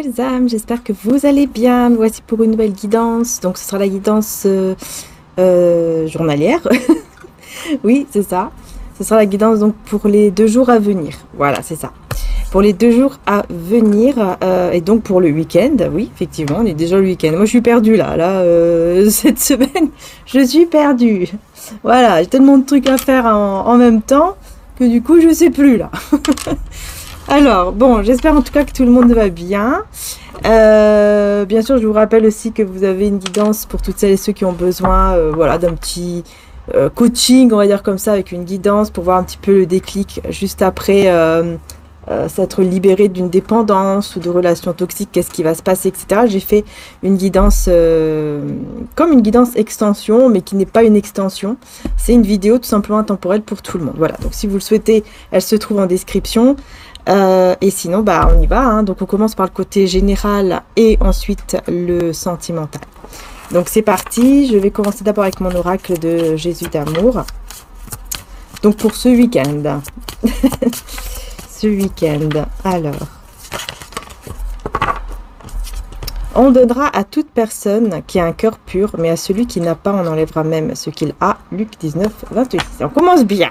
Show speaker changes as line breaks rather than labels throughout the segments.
mes âmes, j'espère que vous allez bien. Me voici pour une nouvelle guidance. Donc ce sera la guidance journalière. Oui, c'est ça. Ce sera la guidance donc pour les 2 jours à venir. Voilà, c'est ça. Pour les 2 jours à venir et donc pour le week-end. Oui, effectivement, on est déjà le week-end. Moi, je suis perdue là. Cette semaine, je suis perdue. Voilà, j'ai tellement de trucs à faire en même temps que du coup, je sais plus là. Alors, bon, j'espère en tout cas que tout le monde va bien. Bien sûr, je vous rappelle aussi que vous avez une guidance pour toutes celles et ceux qui ont besoin voilà, d'un petit coaching, on va dire comme ça, avec une guidance pour voir un petit peu le déclic juste après s'être libéré d'une dépendance ou de relations toxiques, qu'est-ce qui va se passer, etc. J'ai fait une guidance comme une guidance extension, mais qui n'est pas une extension. C'est une vidéo tout simplement intemporelle pour tout le monde. Voilà, donc si vous le souhaitez, elle se trouve en description. Et sinon, bah, on y va. Hein. Donc, on commence par le côté général et ensuite le sentimental. Donc, c'est parti. Je vais commencer d'abord avec mon oracle de Jésus d'amour. Donc, pour ce week-end. Ce week-end. Alors. On donnera à toute personne qui a un cœur pur, mais à celui qui n'a pas, on enlèvera même ce qu'il a. Luc 19, 28. On commence bien.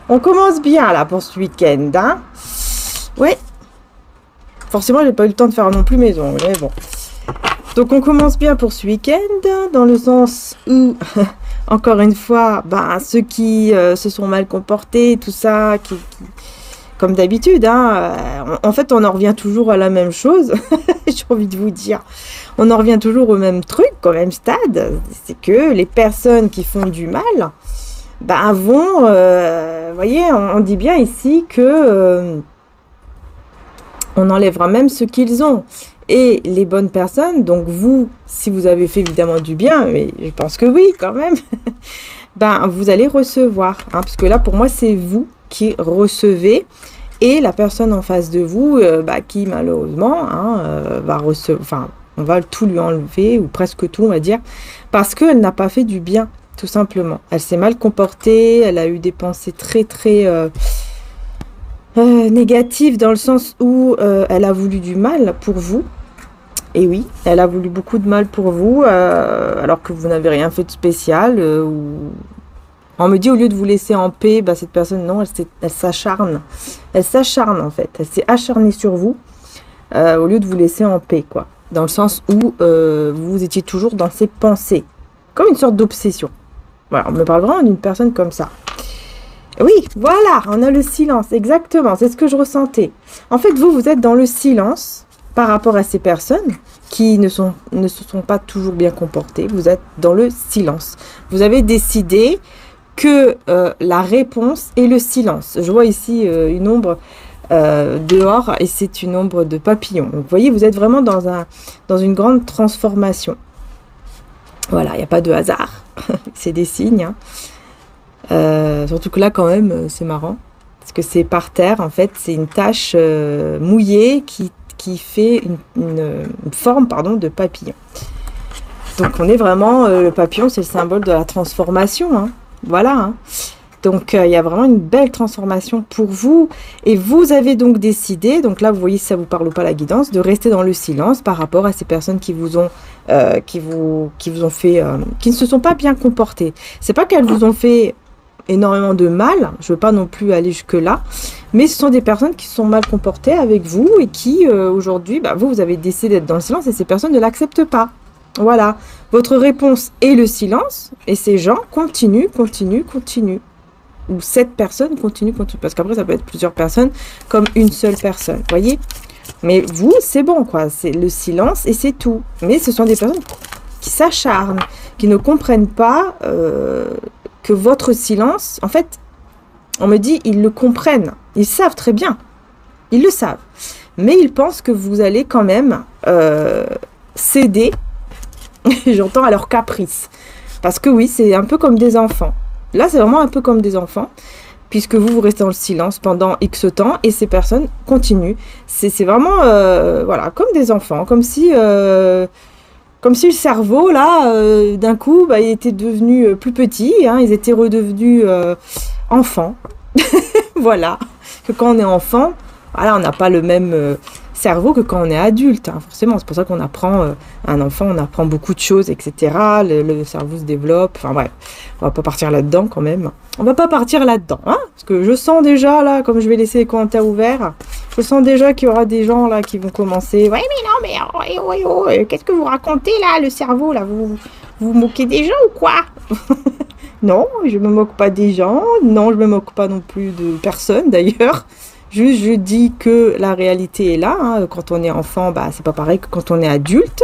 On commence bien là pour ce week-end, hein. Ouais. Forcément, j'ai pas eu le temps de faire non plus mes ongles, mais bon. Donc, on commence bien pour ce week-end, dans le sens où, encore une fois, bah, ceux qui se sont mal comportés, tout ça, comme d'habitude, hein, en fait, on en revient toujours à la même chose. J'ai envie de vous dire, on en revient toujours au même truc, au même stade. C'est que les personnes qui font du mal, ben vont, voyez, on dit bien ici que on enlèvera même ce qu'ils ont. Et les bonnes personnes, donc vous, si vous avez fait évidemment du bien, mais je pense que oui quand même, ben vous allez recevoir. Hein, parce que là, pour moi, c'est vous qui recevez et la personne en face de vous, qui malheureusement va recevoir, enfin, on va tout lui enlever, ou presque tout, on va dire, parce qu'elle n'a pas fait du bien. Tout simplement. Elle s'est mal comportée, elle a eu des pensées très très négatives dans le sens où elle a voulu du mal pour vous. Et oui, elle a voulu beaucoup de mal pour vous alors que vous n'avez rien fait de spécial. On me dit au lieu de vous laisser en paix, bah, cette personne, non, elle s'acharne. Elle s'acharne en fait. Elle s'est acharnée sur vous au lieu de vous laisser en paix, quoi. Dans le sens où vous étiez toujours dans ses pensées. Comme une sorte d'obsession. Voilà, on me parle vraiment d'une personne comme ça. Oui, voilà, on a le silence, exactement, c'est ce que je ressentais. En fait, vous êtes dans le silence par rapport à ces personnes qui ne se sont pas toujours bien comportées. Vous êtes dans le silence. Vous avez décidé que la réponse est le silence. Je vois ici une ombre dehors et c'est une ombre de papillon. Donc, vous voyez, vous êtes vraiment dans une grande transformation. Voilà, il n'y a pas de hasard. C'est des signes. Hein. Surtout que là, quand même, c'est marrant. Parce que c'est par terre, en fait, c'est une tache mouillée qui fait une forme de papillon. Donc, on est vraiment... le papillon, c'est le symbole de la transformation. Hein. Voilà. Hein. Donc, il y a vraiment une belle transformation pour vous. Et vous avez donc décidé, donc là, vous voyez si ça vous parle ou pas la guidance, de rester dans le silence par rapport à ces personnes qui vous ont fait, qui ne se sont pas bien comportées. C'est pas qu'elles vous ont fait énormément de mal, je veux pas non plus aller jusque là, mais ce sont des personnes qui se sont mal comportées avec vous et qui aujourd'hui, bah, vous avez décidé d'être dans le silence et ces personnes ne l'acceptent pas. Voilà, votre réponse est le silence et ces gens continuent. Ou cette personne continue, parce qu'après ça peut être plusieurs personnes comme une seule personne, voyez. Mais vous, c'est bon, quoi, c'est le silence et c'est tout. Mais ce sont des personnes qui s'acharnent, qui ne comprennent pas que votre silence, en fait, on me dit, ils le comprennent, ils savent très bien, ils le savent. Mais ils pensent que vous allez quand même céder, j'entends, à leurs caprices. Parce que oui, c'est un peu comme des enfants. Là, c'est vraiment un peu comme des enfants, puisque vous restez dans le silence pendant X temps, et ces personnes continuent. C'est vraiment, voilà, comme des enfants, comme si le cerveau, là, d'un coup, bah, il était devenu plus petit, hein, ils étaient redevenus enfants. Voilà, que quand on est enfant, voilà, on n'a pas le même cerveau que quand on est adulte, hein, forcément. C'est pour ça qu'on apprend, un enfant, on apprend beaucoup de choses, etc. Le cerveau se développe. Enfin bref, on va pas partir là-dedans quand même. On va pas partir là-dedans, hein, parce que je sens déjà, là, comme je vais laisser les commentaires ouverts, je sens déjà qu'il y aura des gens, là, qui vont commencer. Ouais, mais non, mais qu'est-ce que vous racontez, là, le cerveau, là, vous vous moquez des gens ou quoi? Non, je me moque pas des gens. Non, je me moque pas non plus de personne, d'ailleurs. Juste, je dis que la réalité est là, hein. Quand on est enfant, bah, c'est pas pareil que quand on est adulte.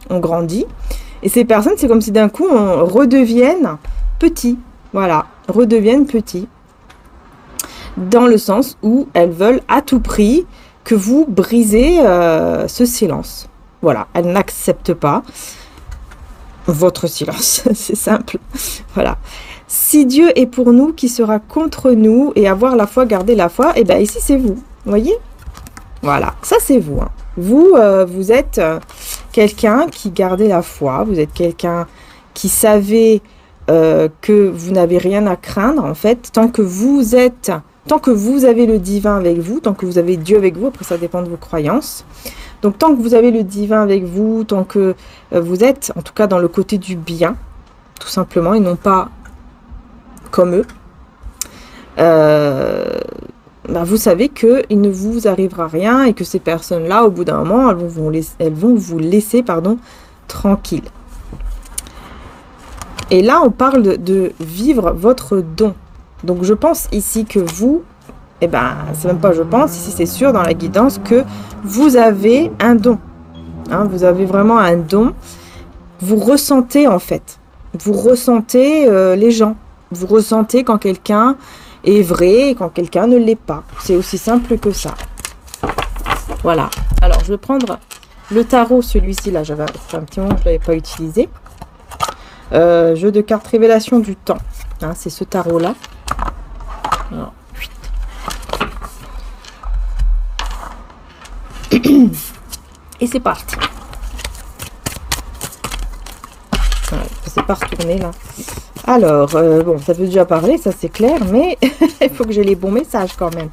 On grandit. Et ces personnes, c'est comme si d'un coup, on redevienne petit. Voilà, redeviennent petits. Dans le sens où elles veulent à tout prix que vous brisez ce silence. Voilà, elles n'acceptent pas votre silence. C'est simple. Voilà. Si Dieu est pour nous, qui sera contre nous? Et avoir la foi, garder la foi, et bien ici c'est vous, voyez? Voilà, ça c'est vous. Hein. Vous, vous êtes quelqu'un qui gardait la foi, vous êtes quelqu'un qui savait que vous n'avez rien à craindre, en fait, tant que vous avez le divin avec vous, tant que vous avez Dieu avec vous, après ça dépend de vos croyances. Donc tant que vous avez le divin avec vous, tant que vous êtes, en tout cas dans le côté du bien, tout simplement, et non pas comme eux, bah vous savez qu'il ne vous arrivera rien et que ces personnes-là, au bout d'un moment, elles vont vous laisser tranquille. Et là, on parle de vivre votre don. Donc, je pense ici que vous, eh ben, c'est même pas je pense, ici c'est sûr dans la guidance que vous avez un don. Hein, vous avez vraiment un don. Vous ressentez en fait. Vous ressentez les gens. Vous ressentez quand quelqu'un est vrai et quand quelqu'un ne l'est pas. C'est aussi simple que ça. Voilà. Alors, je vais prendre le tarot, celui-ci là. Ça fait un petit moment que je ne l'avais pas utilisé. Jeu de cartes révélation du temps. Hein, c'est ce tarot-là. Alors, et c'est parti. Voilà, c'est pas retourné là. Alors, bon, ça peut déjà parler, ça c'est clair, mais il faut que j'ai les bons messages quand même.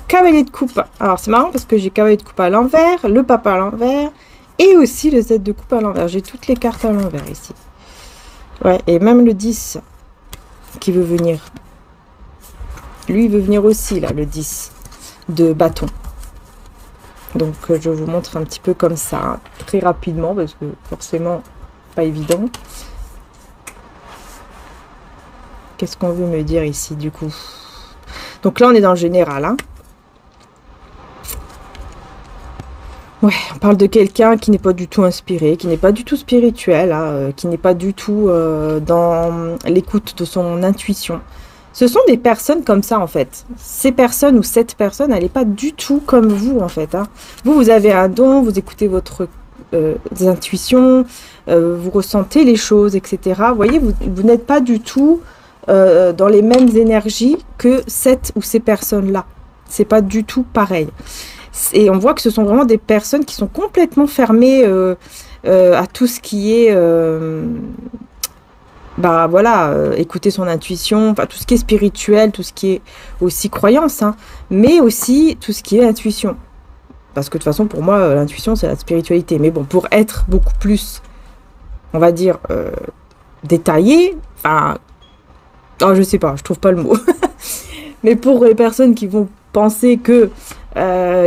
Cavalier de coupe. Alors, c'est marrant parce que j'ai cavalier de coupe à l'envers, le papa à l'envers, et aussi le Z de coupe à l'envers. J'ai toutes les cartes à l'envers ici. Ouais, et même le 10 qui veut venir. Lui, il veut venir aussi, là, le 10 de bâton. Donc, je vous montre un petit peu comme ça, hein, très rapidement, parce que forcément, pas évident. Qu'est-ce qu'on veut me dire ici, du coup? Donc là, on est dans le général, hein. Ouais, on parle de quelqu'un qui n'est pas du tout inspiré, qui n'est pas du tout spirituel, hein, qui n'est pas du tout dans l'écoute de son intuition. Ce sont des personnes comme ça, en fait. Ces personnes ou cette personne, elle n'est pas du tout comme vous, en fait. Hein. Vous avez un don, vous écoutez votre intuitions, vous ressentez les choses, etc. Vous voyez, vous n'êtes pas du tout dans les mêmes énergies que cette ou ces personnes-là. C'est pas du tout pareil. Et on voit que ce sont vraiment des personnes qui sont complètement fermées à tout ce qui est... bah voilà, écouter son intuition, enfin tout ce qui est spirituel, tout ce qui est aussi croyance, hein, mais aussi tout ce qui est intuition. Parce que de toute façon, pour moi, l'intuition, c'est la spiritualité. Mais bon, pour être beaucoup plus, on va dire, détaillé, enfin, oh, je sais pas, je trouve pas le mot. Mais pour les personnes qui vont penser que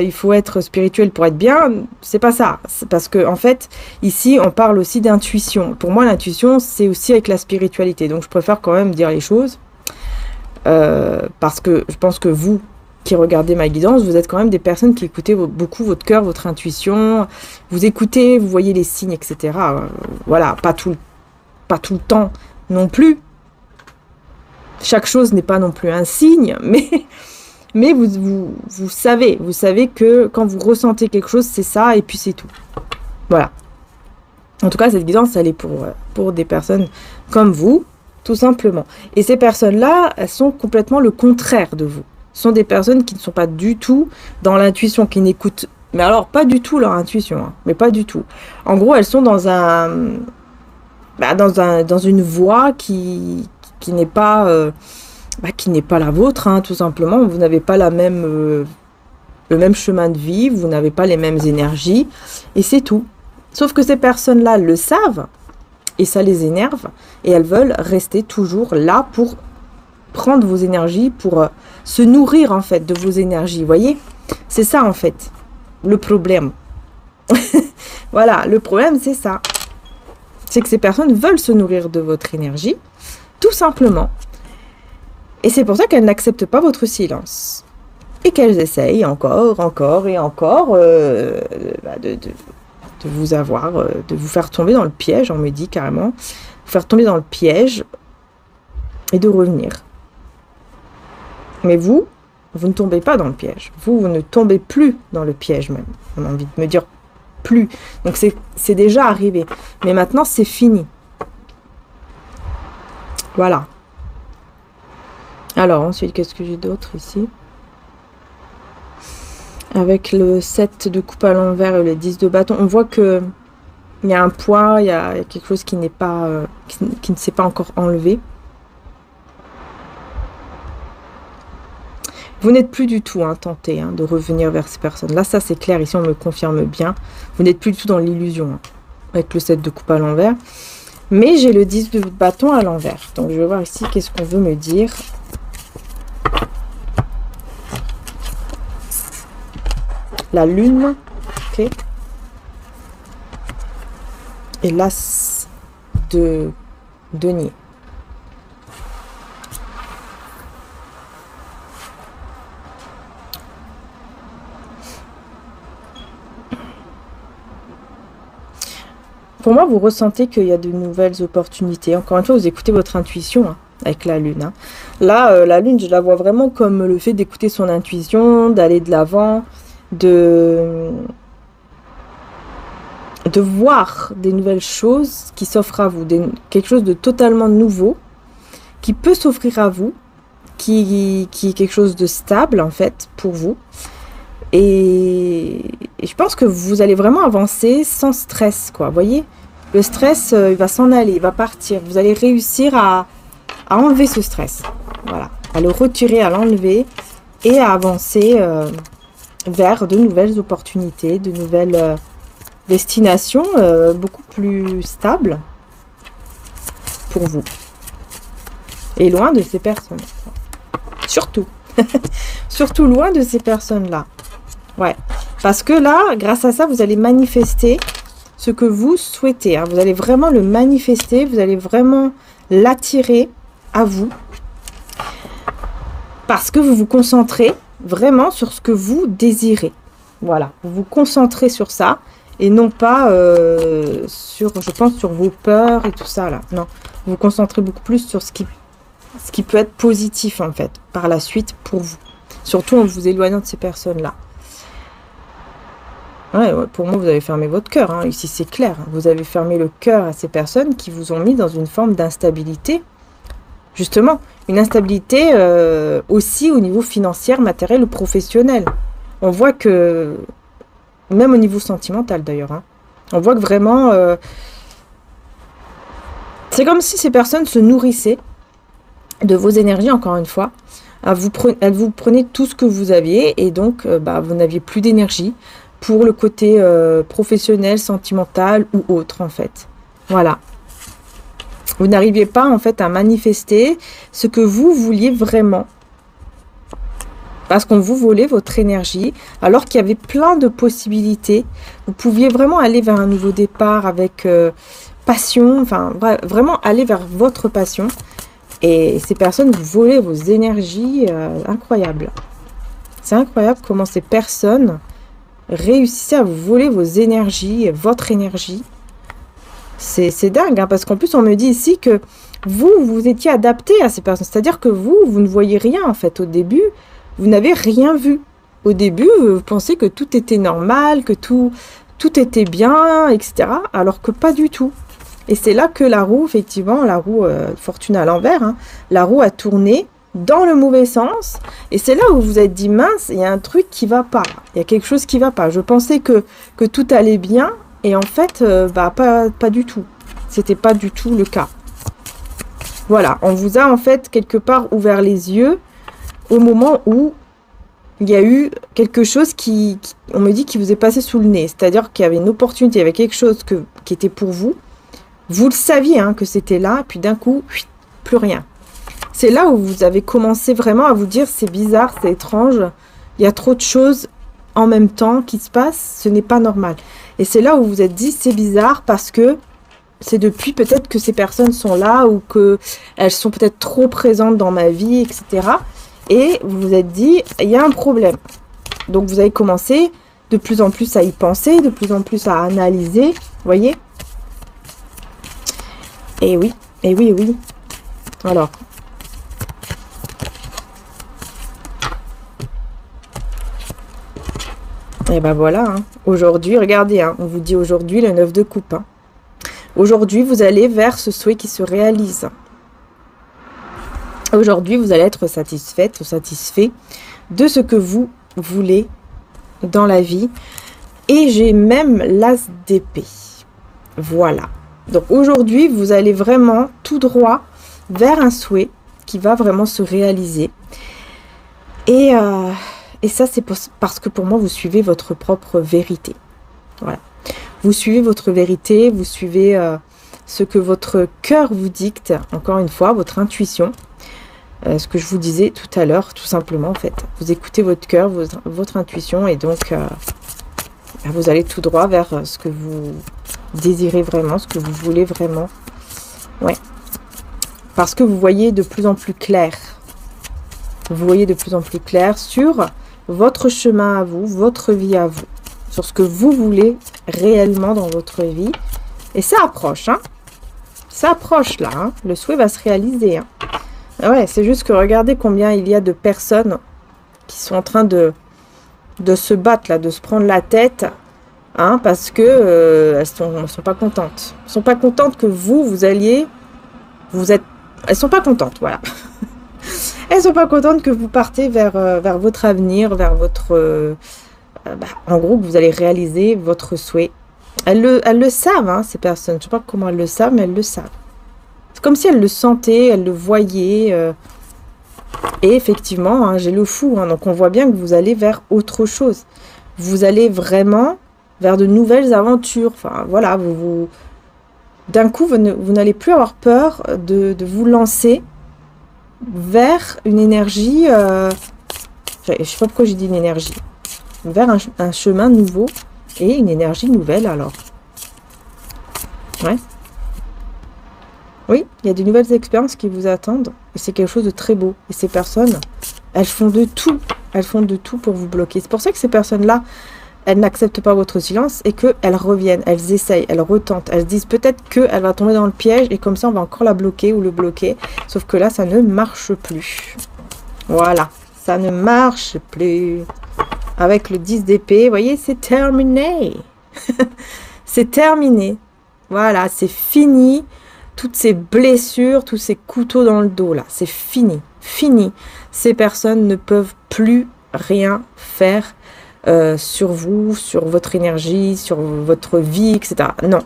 il faut être spirituel pour être bien, c'est pas ça. C'est parce que en fait, ici, on parle aussi d'intuition. Pour moi, l'intuition, c'est aussi avec la spiritualité. Donc, je préfère quand même dire les choses parce que je pense que vous qui regardez ma guidance, vous êtes quand même des personnes qui écoutez beaucoup votre cœur, votre intuition. Vous écoutez, vous voyez les signes, etc. Voilà, pas tout le temps non plus. Chaque chose n'est pas non plus un signe, mais vous savez que quand vous ressentez quelque chose, c'est ça, et puis c'est tout. Voilà. En tout cas, cette guidance, elle est pour des personnes comme vous, tout simplement. Et ces personnes-là, elles sont complètement le contraire de vous. Ce sont des personnes qui ne sont pas du tout dans l'intuition, qui n'écoutent, mais alors pas du tout leur intuition, hein, mais pas du tout. En gros, elles sont dans dans une voie qui n'est pas qui n'est pas la vôtre, hein, tout simplement. Vous n'avez pas le même chemin de vie, vous n'avez pas les mêmes énergies, et c'est tout. Sauf que ces personnes-là le savent, et ça les énerve, et elles veulent rester toujours là pour prendre vos énergies, pour se nourrir en fait de vos énergies, vous voyez? C'est ça en fait, le problème. Voilà, le problème c'est ça. C'est que ces personnes veulent se nourrir de votre énergie, tout simplement. Et c'est pour ça qu'elles n'acceptent pas votre silence. Et qu'elles essayent encore et encore de vous avoir, de vous faire tomber dans le piège, on me dit carrément, vous faire tomber dans le piège et de revenir. Mais vous ne tombez pas dans le piège. Vous ne tombez plus dans le piège même. On a envie de me dire plus. Donc c'est déjà arrivé. Mais maintenant, c'est fini. Voilà. Alors, ensuite, qu'est-ce que j'ai d'autre ici? Avec le 7 de coupe à l'envers et le 10 de bâton, on voit que il y a un poids, il y a quelque chose qui n'est pas, qui ne s'est pas encore enlevé. Vous n'êtes plus du tout tenté de revenir vers ces personnes. Là, ça c'est clair, ici on me confirme bien. Vous n'êtes plus du tout dans l'illusion avec le 7 de coupe à l'envers. Mais j'ai le 10 de bâton à l'envers. Donc je vais voir ici qu'est-ce qu'on veut me dire. La lune, ok. Et l'as de denier. Pour moi, vous ressentez qu'il y a de nouvelles opportunités. Encore une fois, vous écoutez votre intuition avec la lune. Là, la lune, je la vois vraiment comme le fait d'écouter son intuition, d'aller de l'avant, de voir des nouvelles choses qui s'offrent à vous, quelque chose de totalement nouveau qui peut s'offrir à vous, qui est quelque chose de stable en fait pour vous. Et je pense que vous allez vraiment avancer sans stress, quoi. Vous voyez, le stress, il va s'en aller, il va partir. Vous allez réussir à enlever ce stress. Voilà, à le retirer, à l'enlever et à avancer vers de nouvelles opportunités, de nouvelles destinations beaucoup plus stables pour vous. Et loin de ces personnes. Surtout. Surtout loin de ces personnes-là. Ouais, parce que là, grâce à ça, vous allez manifester ce que vous souhaitez. Vous allez vraiment le manifester, vous allez vraiment l'attirer à vous. Parce que vous vous concentrez vraiment sur ce que vous désirez. Voilà, vous vous concentrez sur ça et non pas sur, je pense, sur vos peurs et tout ça là. Non, vous vous concentrez beaucoup plus sur ce qui peut être positif en fait, par la suite pour vous. Surtout en vous éloignant de ces personnes-là. Ouais, pour moi, vous avez fermé votre cœur. Ici, c'est clair. Vous avez fermé le cœur à ces personnes qui vous ont mis dans une forme d'instabilité. Justement, une instabilité aussi au niveau financier, matériel ou professionnel. On voit que, même au niveau sentimental d'ailleurs, on voit que vraiment, c'est comme si ces personnes se nourrissaient de vos énergies, encore une fois. Elles vous prenaient tout ce que vous aviez et donc, vous n'aviez plus d'énergie pour le côté professionnel, sentimental ou autre en fait. Voilà. Vous n'arriviez pas en fait à manifester ce que vous vouliez vraiment. Parce qu'on vous volait votre énergie alors qu'il y avait plein de possibilités. Vous pouviez vraiment aller vers un nouveau départ avec passion, enfin vraiment aller vers votre passion. Et ces personnes vous volaient vos énergies incroyables. C'est incroyable comment ces personnes réussissez à vous voler vos énergies, votre énergie. C'est dingue, parce qu'en plus, on me dit ici que vous étiez adapté à ces personnes. C'est-à-dire que vous ne voyez rien, en fait, au début. Vous n'avez rien vu. Au début, vous pensez que tout était normal, que tout était bien, etc. Alors que pas du tout. Et c'est là que la roue, effectivement, la roue fortune à l'envers, la roue a tourné dans le mauvais sens, et c'est là où vous vous êtes dit mince, il y a un truc qui va pas, il y a quelque chose qui va pas. Je pensais que tout allait bien, et en fait, pas du tout. C'était pas du tout le cas. Voilà, on vous a en fait quelque part ouvert les yeux au moment où il y a eu quelque chose on me dit, qui vous est passé sous le nez. C'est-à-dire qu'il y avait une opportunité, il y avait quelque chose qui était pour vous. Vous le saviez que c'était là, puis d'un coup, plus rien. C'est là où vous avez commencé vraiment à vous dire, c'est bizarre, c'est étrange, il y a trop de choses en même temps qui se passent, ce n'est pas normal. Et c'est là où vous vous êtes dit, c'est bizarre parce que c'est depuis peut-être que ces personnes sont là ou qu'elles sont peut-être trop présentes dans ma vie, etc. Et vous vous êtes dit, il y a un problème. Donc vous avez commencé de plus en plus à y penser, de plus en plus à analyser, vous voyez? Et oui, et oui, et oui. Alors. Et ben voilà, aujourd'hui, regardez, on vous dit aujourd'hui le 9 de coupe. Aujourd'hui, vous allez vers ce souhait qui se réalise. Aujourd'hui, vous allez être satisfaite ou satisfait de ce que vous voulez dans la vie. Et j'ai même l'as d'épée. Voilà. Donc aujourd'hui, vous allez vraiment tout droit vers un souhait qui va vraiment se réaliser. Et ça, c'est parce que pour moi, vous suivez votre propre vérité. Voilà. Vous suivez votre vérité, vous suivez ce que votre cœur vous dicte, encore une fois, votre intuition. Ce que je vous disais tout à l'heure, tout simplement, en fait. Vous écoutez votre cœur, votre intuition, et donc, vous allez tout droit vers ce que vous désirez vraiment, ce que vous voulez vraiment. Ouais. Parce que vous voyez de plus en plus clair. Vous voyez de plus en plus clair sur votre chemin à vous, votre vie à vous. Sur ce que vous voulez réellement dans votre vie. Et ça approche, Ça approche, là, Le souhait va se réaliser, Ouais, c'est juste que regardez combien il y a de personnes qui sont en train de se battre, là, de se prendre la tête, parce que elles sont pas contentes. Elles sont pas contentes que vous alliez... Elles sont pas contentes, voilà. Elles sont pas contentes que vous partez vers votre avenir, vers votre... en gros, que vous allez réaliser votre souhait. Elles le savent, ces personnes. Je sais pas comment elles le savent, mais elles le savent. C'est comme si elles le sentaient, elles le voyaient. Et effectivement, j'ai le fou. Donc on voit bien que vous allez vers autre chose. Vous allez vraiment vers de nouvelles aventures. Enfin, voilà, d'un coup, vous n'allez plus avoir peur de vous lancer vers une énergie... je ne sais pas pourquoi j'ai dit une énergie. Vers un chemin nouveau et une énergie nouvelle, alors. Ouais. Oui, il y a de nouvelles expériences qui vous attendent. Et c'est quelque chose de très beau. Et ces personnes, elles font de tout. Elles font de tout pour vous bloquer. C'est pour ça que ces personnes-là, elles n'acceptent pas votre silence et qu'elles reviennent, elles essayent, elles retentent. Elles se disent peut-être qu'elle va tomber dans le piège et comme ça, on va encore la bloquer ou le bloquer. Sauf que là, ça ne marche plus. Voilà, ça ne marche plus. Avec le 10 d'épée, vous voyez, c'est terminé. C'est terminé. Voilà, c'est fini. Toutes ces blessures, tous ces couteaux dans le dos, là, c'est fini. Fini. Ces personnes ne peuvent plus rien faire sur vous, sur votre énergie, sur votre vie, etc. Non.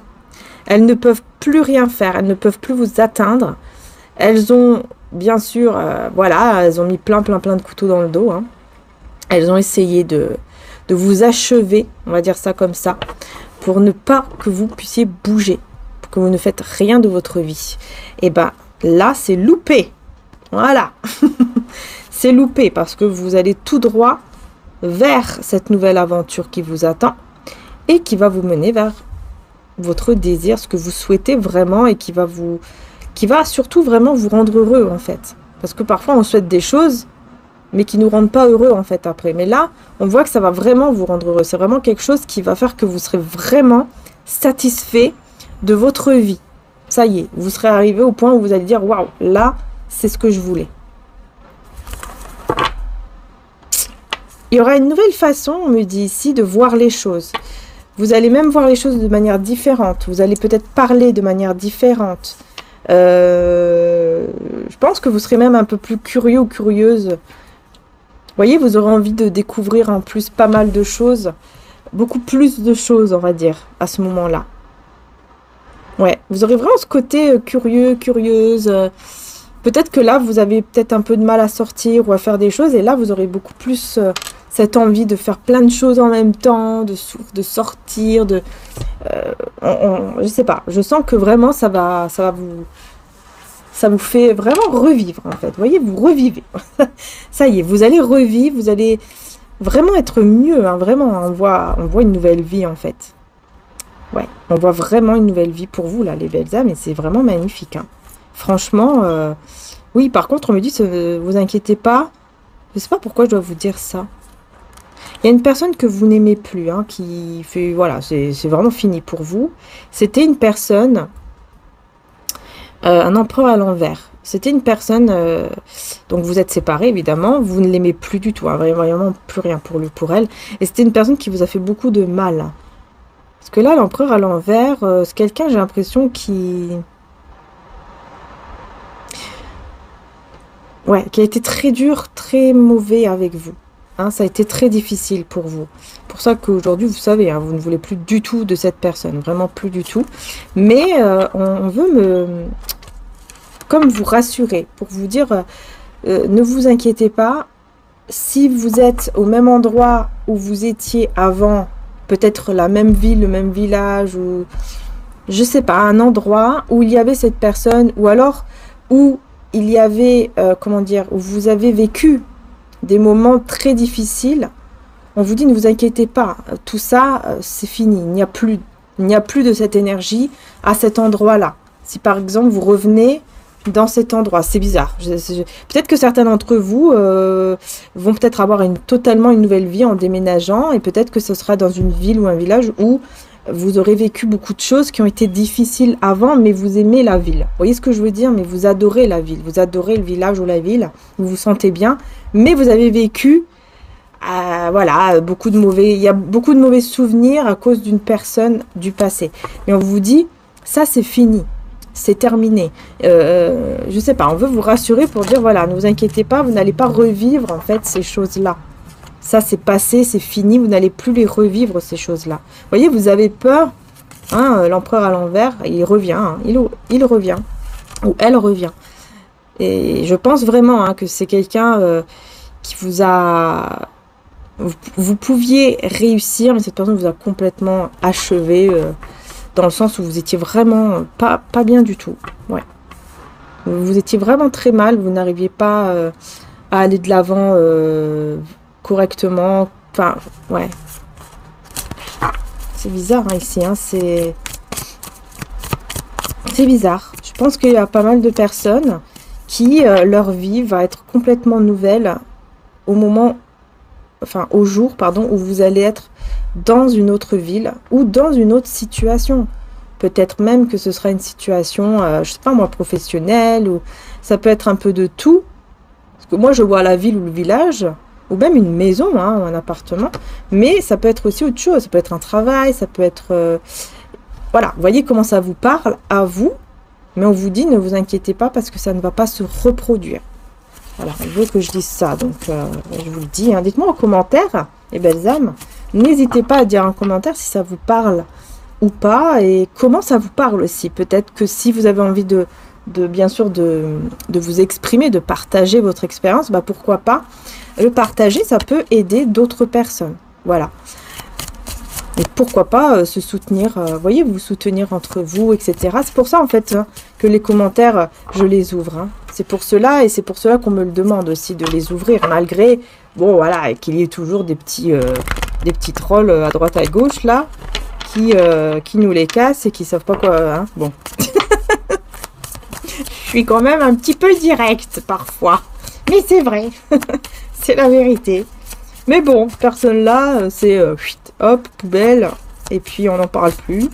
Elles ne peuvent plus rien faire. Elles ne peuvent plus vous atteindre. Elles ont, bien sûr, elles ont mis plein de couteaux dans le dos. Elles ont essayé de vous achever, on va dire ça comme ça, pour ne pas que vous puissiez bouger, pour que vous ne faites rien de votre vie. Et là, c'est loupé. Voilà. C'est loupé parce que vous allez tout droit vers cette nouvelle aventure qui vous attend et qui va vous mener vers votre désir, ce que vous souhaitez vraiment et qui va surtout vraiment vous rendre heureux, en fait. Parce que parfois, on souhaite des choses mais qui ne nous rendent pas heureux, en fait, après. Mais là, on voit que ça va vraiment vous rendre heureux. C'est vraiment quelque chose qui va faire que vous serez vraiment satisfait de votre vie. Ça y est, vous serez arrivé au point où vous allez dire, waouh, là, c'est ce que je voulais. Il y aura une nouvelle façon, on me dit ici, de voir les choses. Vous allez même voir les choses de manière différente. Vous allez peut-être parler de manière différente. Je pense que vous serez même un peu plus curieux ou curieuse. Vous voyez, vous aurez envie de découvrir en plus pas mal de choses. Beaucoup plus de choses, on va dire, à ce moment-là. Ouais, vous aurez vraiment ce côté curieux, curieuse. Peut-être que là, vous avez peut-être un peu de mal à sortir ou à faire des choses. Et là, vous aurez beaucoup plus cette envie de faire plein de choses en même temps, de sortir, je sais pas. Je sens que vraiment, ça vous fait vraiment revivre, en fait. Vous voyez, vous revivez. Ça y est, vous allez revivre, vous allez vraiment être mieux, hein. Vraiment, on voit une nouvelle vie, en fait. Ouais, on voit vraiment une nouvelle vie pour vous, là, les belles âmes, et c'est vraiment magnifique, hein. Franchement, oui, par contre, on me dit, vous inquiétez pas. Je sais pas pourquoi je dois vous dire ça. Il y a une personne que vous n'aimez plus, hein, qui fait, voilà, c'est vraiment fini pour vous. C'était une personne, un empereur à l'envers. C'était une personne, donc vous êtes séparés, évidemment, vous ne l'aimez plus du tout, hein, vraiment plus rien pour lui, pour elle. Et c'était une personne qui vous a fait beaucoup de mal. Parce que là, l'empereur à l'envers, c'est quelqu'un, j'ai l'impression, qui a été très dur, très mauvais avec vous. Hein, ça a été très difficile pour vous. Pour ça qu'aujourd'hui, vous savez, hein, vous ne voulez plus du tout de cette personne, vraiment plus du tout. Mais on veut comme vous rassurer, pour vous dire, ne vous inquiétez pas. Si vous êtes au même endroit où vous étiez avant, peut-être la même ville, le même village, ou je sais pas, un endroit où il y avait cette personne, ou alors où il y avait, comment dire, où vous avez vécu des moments très difficiles, on vous dit ne vous inquiétez pas, tout ça, c'est fini, il n'y a plus de cette énergie à cet endroit-là. Si par exemple vous revenez dans cet endroit, c'est bizarre. Peut-être que certains d'entre vous vont peut-être avoir totalement une nouvelle vie en déménageant, et peut-être que ce sera dans une ville ou un village où vous aurez vécu beaucoup de choses qui ont été difficiles avant, mais vous aimez la ville. Vous voyez ce que je veux dire? Mais vous adorez la ville, vous adorez le village ou la ville, vous vous sentez bien, mais vous avez vécu, voilà, il y a beaucoup de mauvais souvenirs à cause d'une personne du passé. Mais on vous dit, ça c'est fini, c'est terminé. Je sais pas, on veut vous rassurer pour dire, voilà, ne vous inquiétez pas, vous n'allez pas revivre en fait ces choses-là. Ça, c'est passé, c'est fini, vous n'allez plus les revivre, ces choses-là. Vous voyez, vous avez peur, hein, l'empereur à l'envers, il revient, hein, il revient, ou elle revient. Et je pense vraiment, hein, que c'est quelqu'un qui vous a... Vous pouviez réussir, mais cette personne vous a complètement achevé, dans le sens où vous étiez vraiment pas bien du tout. Ouais. Vous étiez vraiment très mal, vous n'arriviez pas à aller de l'avant correctement. Enfin, ouais. C'est bizarre, hein, ici. Hein, c'est bizarre. Je pense qu'il y a pas mal de personnes qui, leur vie va être complètement nouvelle au jour, pardon, où vous allez être dans une autre ville ou dans une autre situation. Peut-être même que ce sera une situation, je sais pas moi, professionnelle, ou ça peut être un peu de tout. Parce que moi, je vois la ville ou le village, ou même une maison, hein, ou un appartement, mais ça peut être aussi autre chose. Ça peut être un travail, ça peut être... Voilà, vous voyez comment ça vous parle à vous, mais on vous dit ne vous inquiétez pas parce que ça ne va pas se reproduire. Voilà, on veut que je dise ça, donc je vous le dis. Hein. Dites-moi en commentaire, les belles âmes. N'hésitez pas à dire en commentaire si ça vous parle ou pas, et comment ça vous parle aussi. Peut-être que si vous avez envie bien sûr de vous exprimer, de partager votre expérience, bah pourquoi pas le partager, ça peut aider d'autres personnes. Voilà. Et pourquoi pas se soutenir, voyez, vous soutenir entre vous, etc. C'est pour ça, en fait, hein, que les commentaires, je les ouvre. Hein. C'est pour cela, et c'est pour cela qu'on me le demande aussi de les ouvrir, malgré, bon, voilà, qu'il y ait toujours des petits trolls à droite, à gauche, là, qui nous les cassent et qui savent pas quoi, hein. Bon. Je suis quand même un petit peu directe, parfois. Mais c'est vrai. C'est la vérité. Mais bon, personne là, c'est hop, poubelle, et puis on n'en parle plus.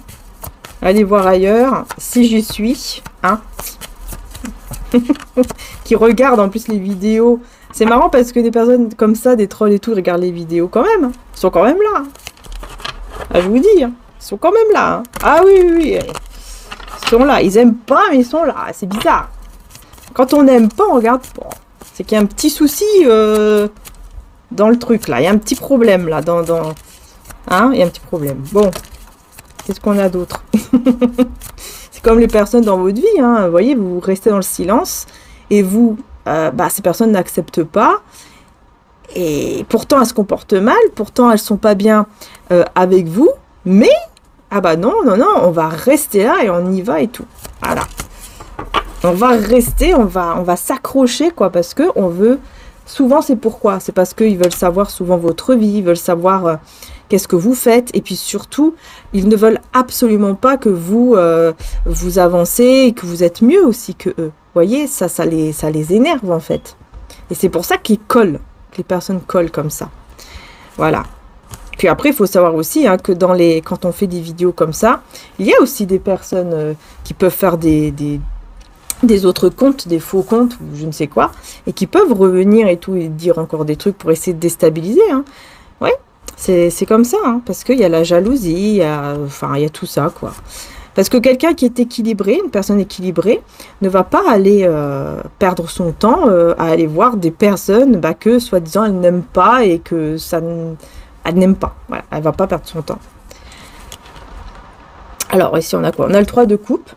Allez voir ailleurs, si j'y suis, hein. Qui regardent en plus les vidéos. C'est marrant parce que des personnes comme ça, des trolls et tout, regardent les vidéos quand même. Hein. Ils sont quand même là. Hein. Ah, je vous dis, hein. Ils sont quand même là. Hein. Ah oui, oui, oui. Ils sont là. Ils aiment pas, mais ils sont là. C'est bizarre. Quand on n'aime pas, on regarde pas. C'est qu'il y a un petit souci dans le truc là. Il y a un petit problème là. Hein, il y a un petit problème. Bon. Qu'est-ce qu'on a d'autre? C'est comme les personnes dans votre vie. Hein. Vous voyez, vous restez dans le silence. et vous, ces personnes n'acceptent pas, et pourtant elles se comportent mal, pourtant elles sont pas bien avec vous, mais non, on va rester là et on y va et tout. Voilà. On va rester, on va s'accrocher, quoi, parce que on veut. Souvent, c'est pourquoi? C'est parce qu'ils veulent savoir souvent votre vie, ils veulent savoir qu'est-ce que vous faites, et puis surtout, ils ne veulent absolument pas que vous vous avancez et que vous êtes mieux aussi que eux. Vous voyez, ça les énerve en fait. Et c'est pour ça qu'ils collent, que les personnes collent comme ça. Voilà. Puis après, il faut savoir aussi que quand on fait des vidéos comme ça, il y a aussi des personnes qui peuvent faire des autres comptes, des faux comptes ou je ne sais quoi, et qui peuvent revenir et tout et dire encore des trucs pour essayer de déstabiliser. Ouais, c'est comme ça, parce qu'il y a la jalousie, il y a tout ça, quoi. Parce que quelqu'un qui est équilibré, une personne équilibrée, ne va pas aller perdre son temps à aller voir des personnes que, soi-disant, elle n'aime pas et que elle n'aime pas. Voilà, elle va pas perdre son temps. Alors, ici, on a quoi? On a le 3 de coupe.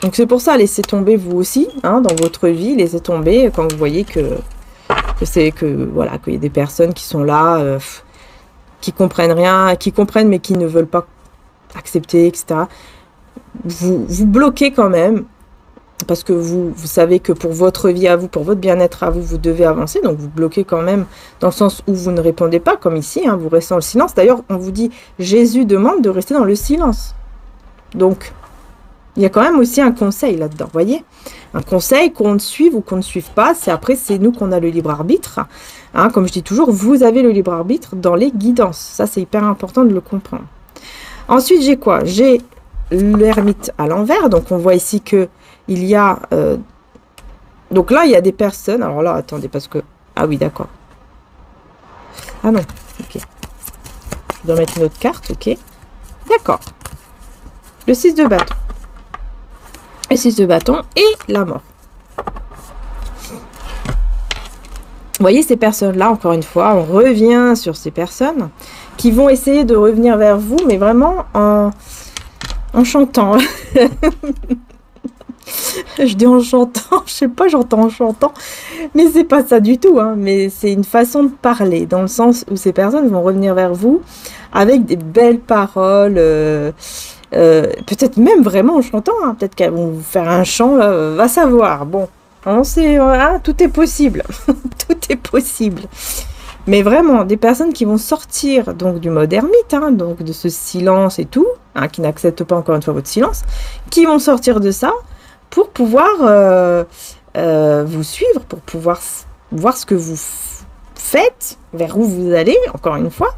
Donc, c'est pour ça, laissez tomber vous aussi, dans votre vie, laissez tomber quand vous voyez voilà, qu'il y a des personnes qui sont là, qui comprennent rien, qui comprennent mais qui ne veulent pas accepter, etc. Vous bloquez quand même, parce que vous savez que pour votre vie à vous, pour votre bien-être à vous, vous devez avancer, donc vous bloquez quand même dans le sens où vous ne répondez pas, comme ici, vous restez dans le silence. D'ailleurs, on vous dit, Jésus demande de rester dans le silence. Donc, il y a quand même aussi un conseil là-dedans, vous voyez? Un conseil qu'on suive ou qu'on ne suive pas, c'est nous qu'on a le libre arbitre. Comme je dis toujours, vous avez le libre arbitre dans les guidances. Ça, c'est hyper important de le comprendre. Ensuite, j'ai quoi? J'ai l'ermite à l'envers. Donc, on voit ici que il y a... donc là, il y a des personnes... Alors là, attendez, parce que... Ah oui, d'accord. Ah non, ok. Je dois mettre une autre carte, ok. D'accord. Le 6 de bâton. Le 6 de bâton et la mort. Vous voyez ces personnes-là, encore une fois, on revient sur ces personnes qui vont essayer de revenir vers vous, mais vraiment en chantant. Je dis en chantant, je sais pas, j'entends en chantant, mais c'est pas ça du tout, mais c'est une façon de parler, dans le sens où ces personnes vont revenir vers vous avec des belles paroles, peut-être même vraiment en chantant, peut-être qu'elles vont vous faire un chant, va savoir, bon, on sait, tout est possible, tout est possible. Mais vraiment, des personnes qui vont sortir donc du mode ermite, donc de ce silence et tout, qui n'acceptent pas encore une fois votre silence, qui vont sortir de ça pour pouvoir vous suivre, pour pouvoir voir ce que vous faites, vers où vous allez, encore une fois,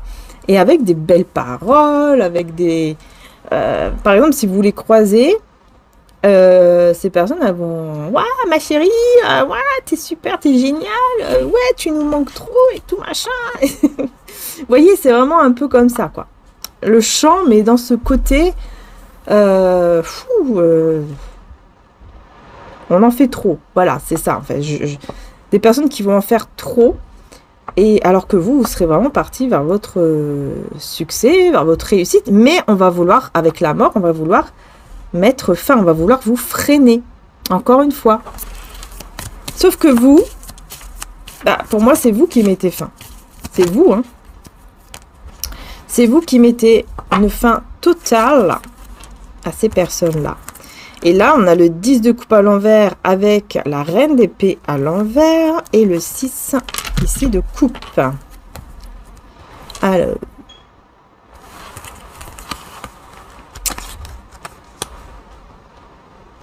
et avec des belles paroles, avec des... par exemple, si vous les croisez, ces personnes, elles vont... Ouah, ma chérie, ouais, t'es super, t'es génial, ouais, tu nous manques trop, et tout, machin. Vous voyez, c'est vraiment un peu comme ça, quoi. Le chant, mais dans ce côté... on en fait trop. Voilà, c'est ça, en fait. Des personnes qui vont en faire trop, et alors que vous serez vraiment parti vers votre succès, vers votre réussite, mais on va vouloir, avec la mort, on va vouloir mettre fin, on va vouloir vous freiner, encore une fois. Sauf que vous, pour moi, c'est vous qui mettez fin. C'est vous, C'est vous qui mettez une fin totale à ces personnes-là. Et là, on a le 10 de coupe à l'envers avec la reine d'épée à l'envers et le 6 ici de coupe. Alors...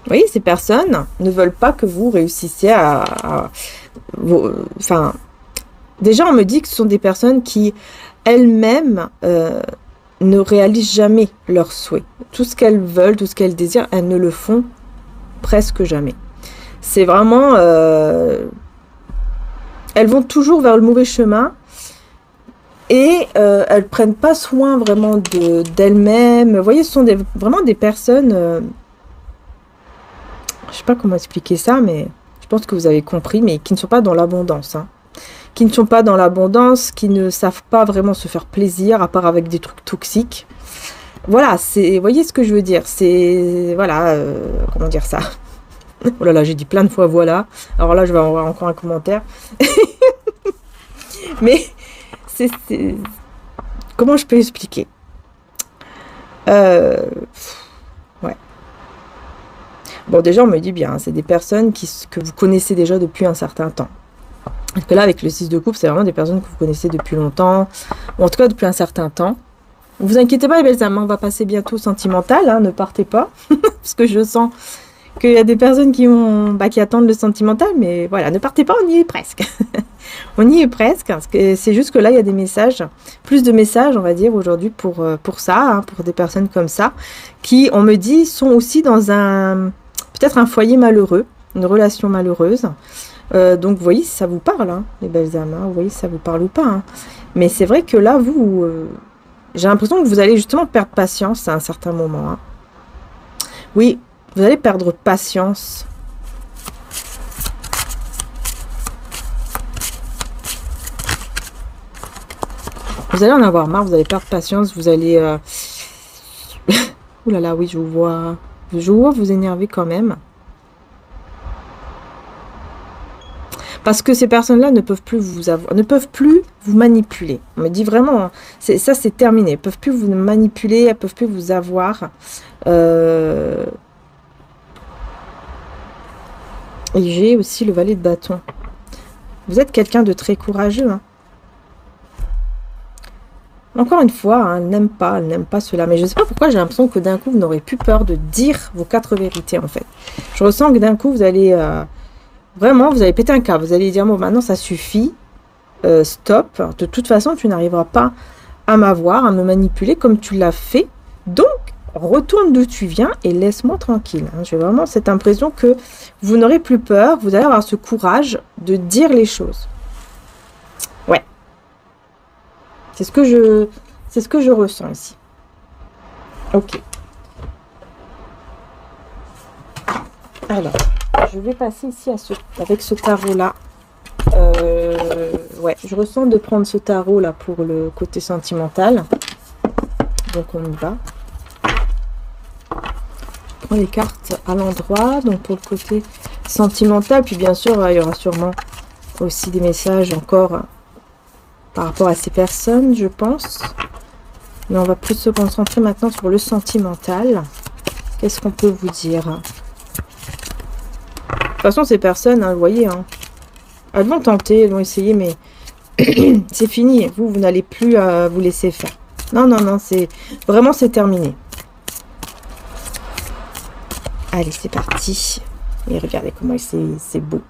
Vous voyez, ces personnes ne veulent pas que vous réussissiez enfin, déjà, on me dit que ce sont des personnes qui, elles-mêmes, ne réalisent jamais leurs souhaits. Tout ce qu'elles veulent, tout ce qu'elles désirent, elles ne le font presque jamais. C'est vraiment... elles vont toujours vers le mauvais chemin et elles prennent pas soin vraiment d'elles-mêmes. Vous voyez, ce sont vraiment des personnes... je sais pas comment expliquer ça, mais je pense que vous avez compris, mais qui ne sont pas dans l'abondance. Qui ne sont pas dans l'abondance, qui ne savent pas vraiment se faire plaisir, à part avec des trucs toxiques. Voilà, vous voyez ce que je veux dire? C'est, voilà, comment dire ça? Oh là là, j'ai dit plein de fois voilà. Alors là, je vais avoir encore un commentaire. Mais comment je peux expliquer? Ouais. Bon, déjà, on me dit bien, c'est des personnes que vous connaissez déjà depuis un certain temps. Parce que là, avec le 6 de coupe, c'est vraiment des personnes que vous connaissez depuis longtemps, ou en tout cas depuis un certain temps. Ne vous inquiétez pas, les belles âmes, on va passer bientôt au sentimental, hein, ne partez pas, parce que je sens qu'il y a des personnes qui attendent le sentimental, mais voilà, ne partez pas, on y est presque. On y est presque, parce que c'est juste que là, il y a des messages, plus de messages, on va dire, aujourd'hui pour ça, hein, pour des personnes comme ça, qui, on me dit, sont aussi dans peut-être un foyer malheureux, une relation malheureuse. Donc, vous voyez si ça vous parle, hein, les belles âmes, hein, vous voyez si ça vous parle ou pas. Hein. Mais c'est vrai que là, j'ai l'impression que vous allez justement perdre patience à un certain moment. Hein. Oui, vous allez perdre patience. Vous allez en avoir marre, vous allez perdre patience, vous allez... Ouh là là, oui, je vous vois vous énerver quand même. Parce que ces personnes-là ne peuvent plus ne peuvent plus vous manipuler. On me dit vraiment, ça c'est terminé. Elles ne peuvent plus vous manipuler, elles ne peuvent plus vous avoir. Et j'ai aussi le valet de bâton. Vous êtes quelqu'un de très courageux. Hein. Encore une fois, hein, elle n'aime pas cela. Mais je ne sais pas pourquoi j'ai l'impression que d'un coup, vous n'aurez plus peur de dire vos 4 vérités, en fait. Je ressens que d'un coup, vous allez... Vraiment, vous allez péter un câble. Vous allez dire, bon, maintenant, ça suffit. Stop. De toute façon, tu n'arriveras pas à m'avoir, à me manipuler comme tu l'as fait. Donc, retourne d'où tu viens et laisse-moi tranquille. Hein. J'ai vraiment cette impression que vous n'aurez plus peur. Vous allez avoir ce courage de dire les choses. Ouais. C'est ce que je ressens ici. Ok. Alors, je vais passer ici avec ce tarot-là. Ouais, je ressens de prendre ce tarot-là pour le côté sentimental. Donc, on y va. Je prends les cartes à l'endroit. Donc, pour le côté sentimental. Puis, bien sûr, il y aura sûrement aussi des messages encore par rapport à ces personnes, je pense. Mais on va plus se concentrer maintenant sur le sentimental. Qu'est-ce qu'on peut vous dire ? De toute façon, ces personnes, hein, vous voyez, hein, elles vont tenter, elles vont essayer, mais c'est fini. Vous n'allez plus vous laisser faire. Non, non, non, c'est terminé. Allez, c'est parti. Et regardez comment c'est beau.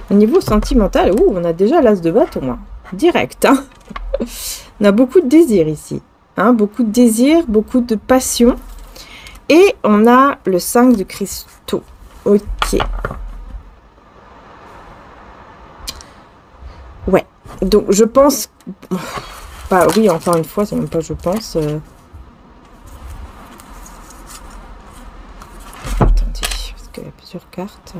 Au niveau sentimental, on a déjà l'as de bâton, hein. Direct. Hein. On a beaucoup de désir ici. Hein, beaucoup de désir, beaucoup de passion. Et on a le 5 de cristaux. Ok. Ouais. Donc, je pense... Bah oui, encore une fois, c'est même pas je pense... Attendez, parce qu'il y a plusieurs cartes...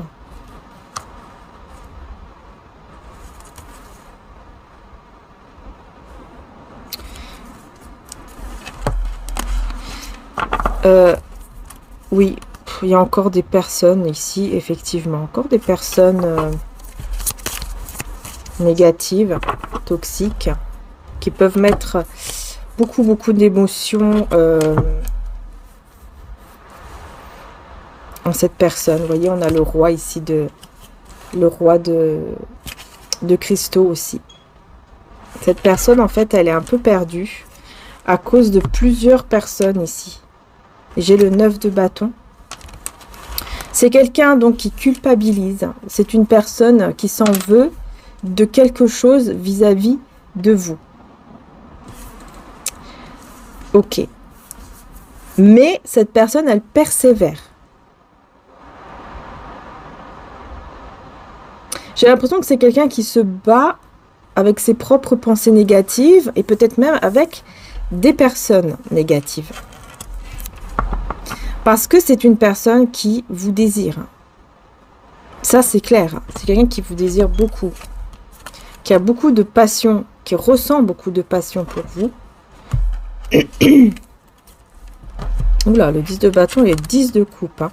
Oui, il y a encore des personnes ici, effectivement. Encore des personnes négatives, toxiques, qui peuvent mettre beaucoup d'émotions en cette personne. Vous voyez, on a le roi ici, le roi de cristaux aussi. Cette personne, en fait, elle est un peu perdue à cause de plusieurs personnes ici. J'ai le 9 de bâton. C'est quelqu'un donc qui culpabilise. C'est une personne qui s'en veut de quelque chose vis-à-vis de vous. Ok. Mais cette personne, elle persévère. J'ai l'impression que c'est quelqu'un qui se bat avec ses propres pensées négatives et peut-être même avec des personnes négatives. Parce que c'est une personne qui vous désire. Ça, c'est clair. C'est quelqu'un qui vous désire beaucoup. Qui a beaucoup de passion. Qui ressent beaucoup de passion pour vous. Oula, le 10 de bâton et le 10 de coupe. Hein.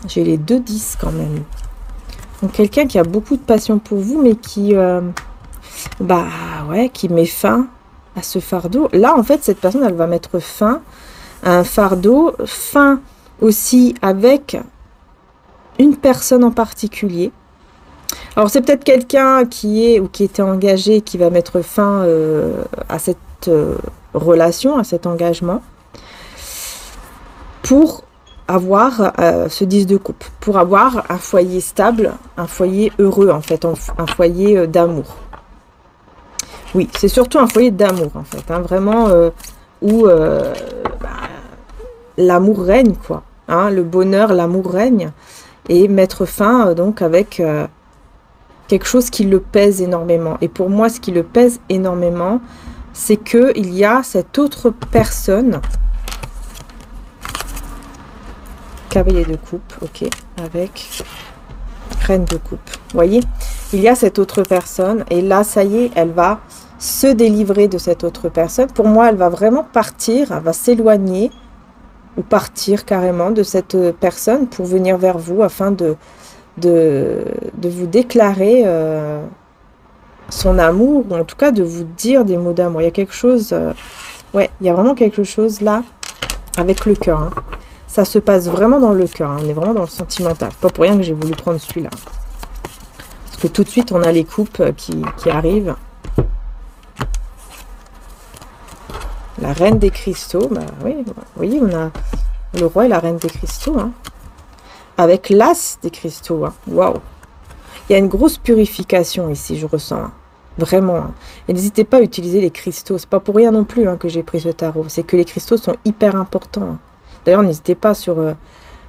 J'ai les deux 10 quand même. Donc quelqu'un qui a beaucoup de passion pour vous, mais qui, bah ouais, qui met fin à ce fardeau. Là, en fait, cette personne, elle va mettre fin à un fardeau, fin aussi avec une personne en particulier. Alors c'est peut-être quelqu'un qui est ou qui était engagé qui va mettre fin à cette relation, à cet engagement, pour avoir ce 10 de coupe, pour avoir un foyer stable, un foyer heureux en fait, un foyer d'amour. Oui, c'est surtout un foyer d'amour en fait, hein, vraiment où l'amour règne quoi, hein, le bonheur, l'amour règne, et mettre fin donc avec quelque chose qui le pèse énormément. Et pour moi, ce qui le pèse énormément, c'est qu'il y a cette autre personne. Cavalier de coupe, ok, avec reine de coupe. Vous voyez, il y a cette autre personne, et là, ça y est, elle va se délivrer de cette autre personne. Pour moi, elle va vraiment partir, elle va s'éloigner, ou partir carrément de cette personne pour venir vers vous afin de vous déclarer son amour, ou en tout cas de vous dire des mots d'amour. Il y a quelque chose, ouais, il y a vraiment quelque chose là avec le cœur. Hein. Ça se passe vraiment dans le cœur, hein. On est vraiment dans le sentimental. Pas pour rien que j'ai voulu prendre celui-là. Parce que tout de suite, on a les coupes qui arrivent. La reine des cristaux, bah oui, vous voyez, on a le roi et la reine des cristaux, hein. Avec l'as des cristaux, hein. Waouh! Il y a une grosse purification ici, je ressens, hein. Vraiment. Hein. Et n'hésitez pas à utiliser les cristaux. C'est pas pour rien non plus hein, que j'ai pris ce tarot. C'est que les cristaux sont hyper importants. Hein. D'ailleurs, n'hésitez pas sur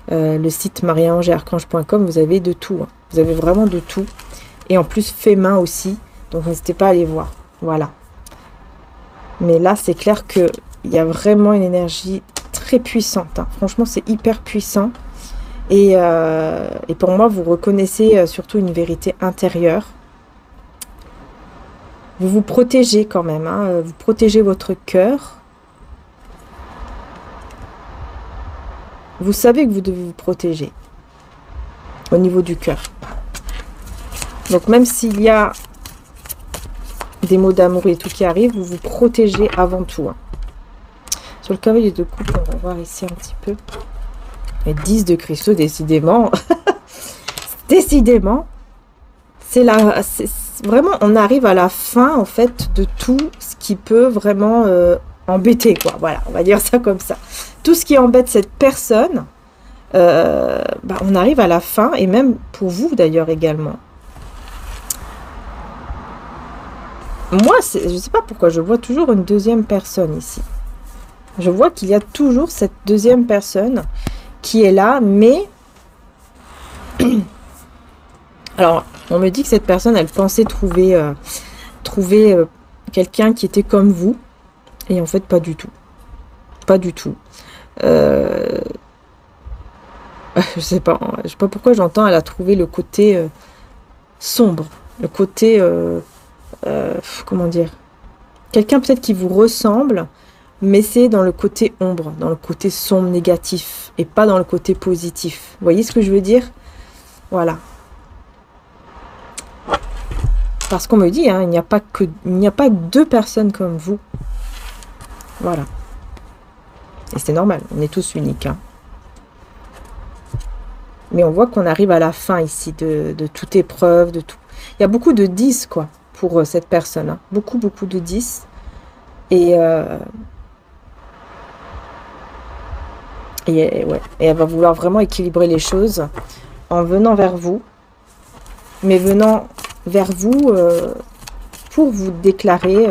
le site mariaangearchange.com, vous avez de tout. Hein. Vous avez vraiment de tout. Et en plus, fait main aussi. Donc, n'hésitez pas à aller voir. Voilà. Mais là, c'est clair qu'il y a vraiment une énergie très puissante. Hein. Franchement, c'est hyper puissant. Et pour moi, vous reconnaissez surtout une vérité intérieure. Vous vous protégez quand même. Hein. Vous protégez votre cœur. Vous savez que vous devez vous protéger au niveau du cœur. Donc même s'il y a des mots d'amour et tout qui arrivent, vous vous protégez avant tout. Hein. Sur le cavalier de coupe, on va voir ici un petit peu. Et 10 de cristaux, décidément. Décidément. C'est là. Vraiment, on arrive à la fin, en fait, de tout ce qui peut vraiment embêter, quoi. Voilà, on va dire ça comme ça. Tout ce qui embête cette personne, on arrive à la fin, et même pour vous, d'ailleurs, également. Moi, je ne sais pas pourquoi, je vois toujours une deuxième personne ici. Je vois qu'il y a toujours cette deuxième personne qui est là, mais... Alors, on me dit que cette personne, elle pensait trouver quelqu'un qui était comme vous. Et en fait, pas du tout. Pas du tout. Je sais pas pourquoi j'entends, elle a trouvé le côté sombre. Le côté... comment dire, quelqu'un peut-être qui vous ressemble, mais c'est dans le côté ombre, dans le côté sombre, négatif, et pas dans le côté positif. Vous voyez ce que je veux dire? Voilà. Parce qu'on me dit, hein, il n'y a pas deux personnes comme vous. Voilà. Et c'est normal, on est tous uniques. Hein. Mais on voit qu'on arrive à la fin ici de toute épreuve, de tout. Il y a beaucoup de 10, quoi. Pour cette personne. Hein. Beaucoup de 10. Et ouais. Et elle va vouloir vraiment équilibrer les choses en venant vers vous. Mais venant vers vous pour vous déclarer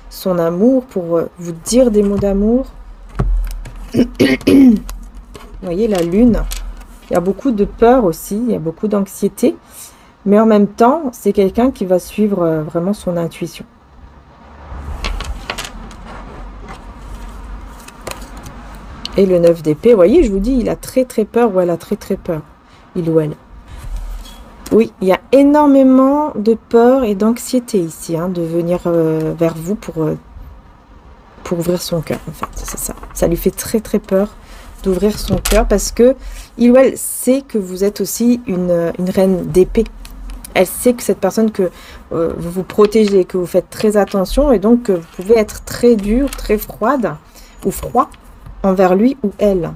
son amour, pour vous dire des mots d'amour. Vous voyez, la lune. Il y a beaucoup de peur aussi, il y a beaucoup d'anxiété. Mais en même temps, c'est quelqu'un qui va suivre vraiment son intuition. Et le 9 d'épée, vous voyez, je vous dis, il a très peur, ou elle a très peur. Il ou elle. Oui, il y a énormément de peur et d'anxiété ici, hein, de venir vers vous pour pour ouvrir son cœur, en fait, c'est ça. Ça lui fait très très peur d'ouvrir son cœur parce que il ou elle sait que vous êtes aussi une reine d'épée. Elle sait que cette personne que vous vous protégez, que vous faites très attention et donc que vous pouvez être très dure, très froide ou froid envers lui ou elle.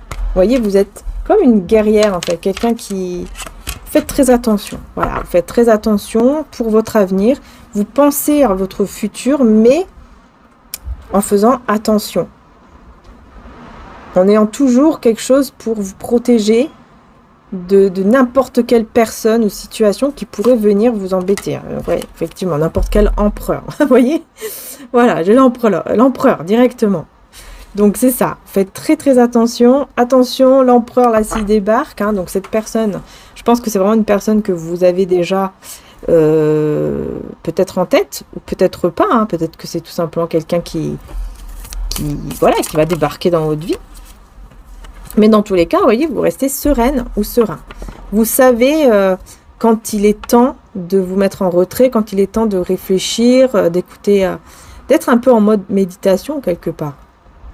Vous voyez, vous êtes comme une guerrière en fait, quelqu'un qui... Faites très attention, voilà, vous faites très attention pour votre avenir. Vous pensez à votre futur, mais en faisant attention. En ayant toujours quelque chose pour vous protéger de n'importe quelle personne ou situation qui pourrait venir vous embêter. Ouais, effectivement, n'importe quel empereur. Vous voyez? Voilà, j'ai l'empereur directement. Donc c'est ça, faites très très attention. Attention, l'empereur là s'il débarque, hein, donc cette personne, je pense que c'est vraiment une personne que vous avez déjà peut-être en tête, ou peut-être pas, hein, peut-être que c'est tout simplement quelqu'un voilà, qui va débarquer dans votre vie. Mais dans tous les cas, vous voyez, vous restez sereine ou serein. Vous savez quand il est temps de vous mettre en retrait, quand il est temps de réfléchir, d'écouter, d'être un peu en mode méditation quelque part.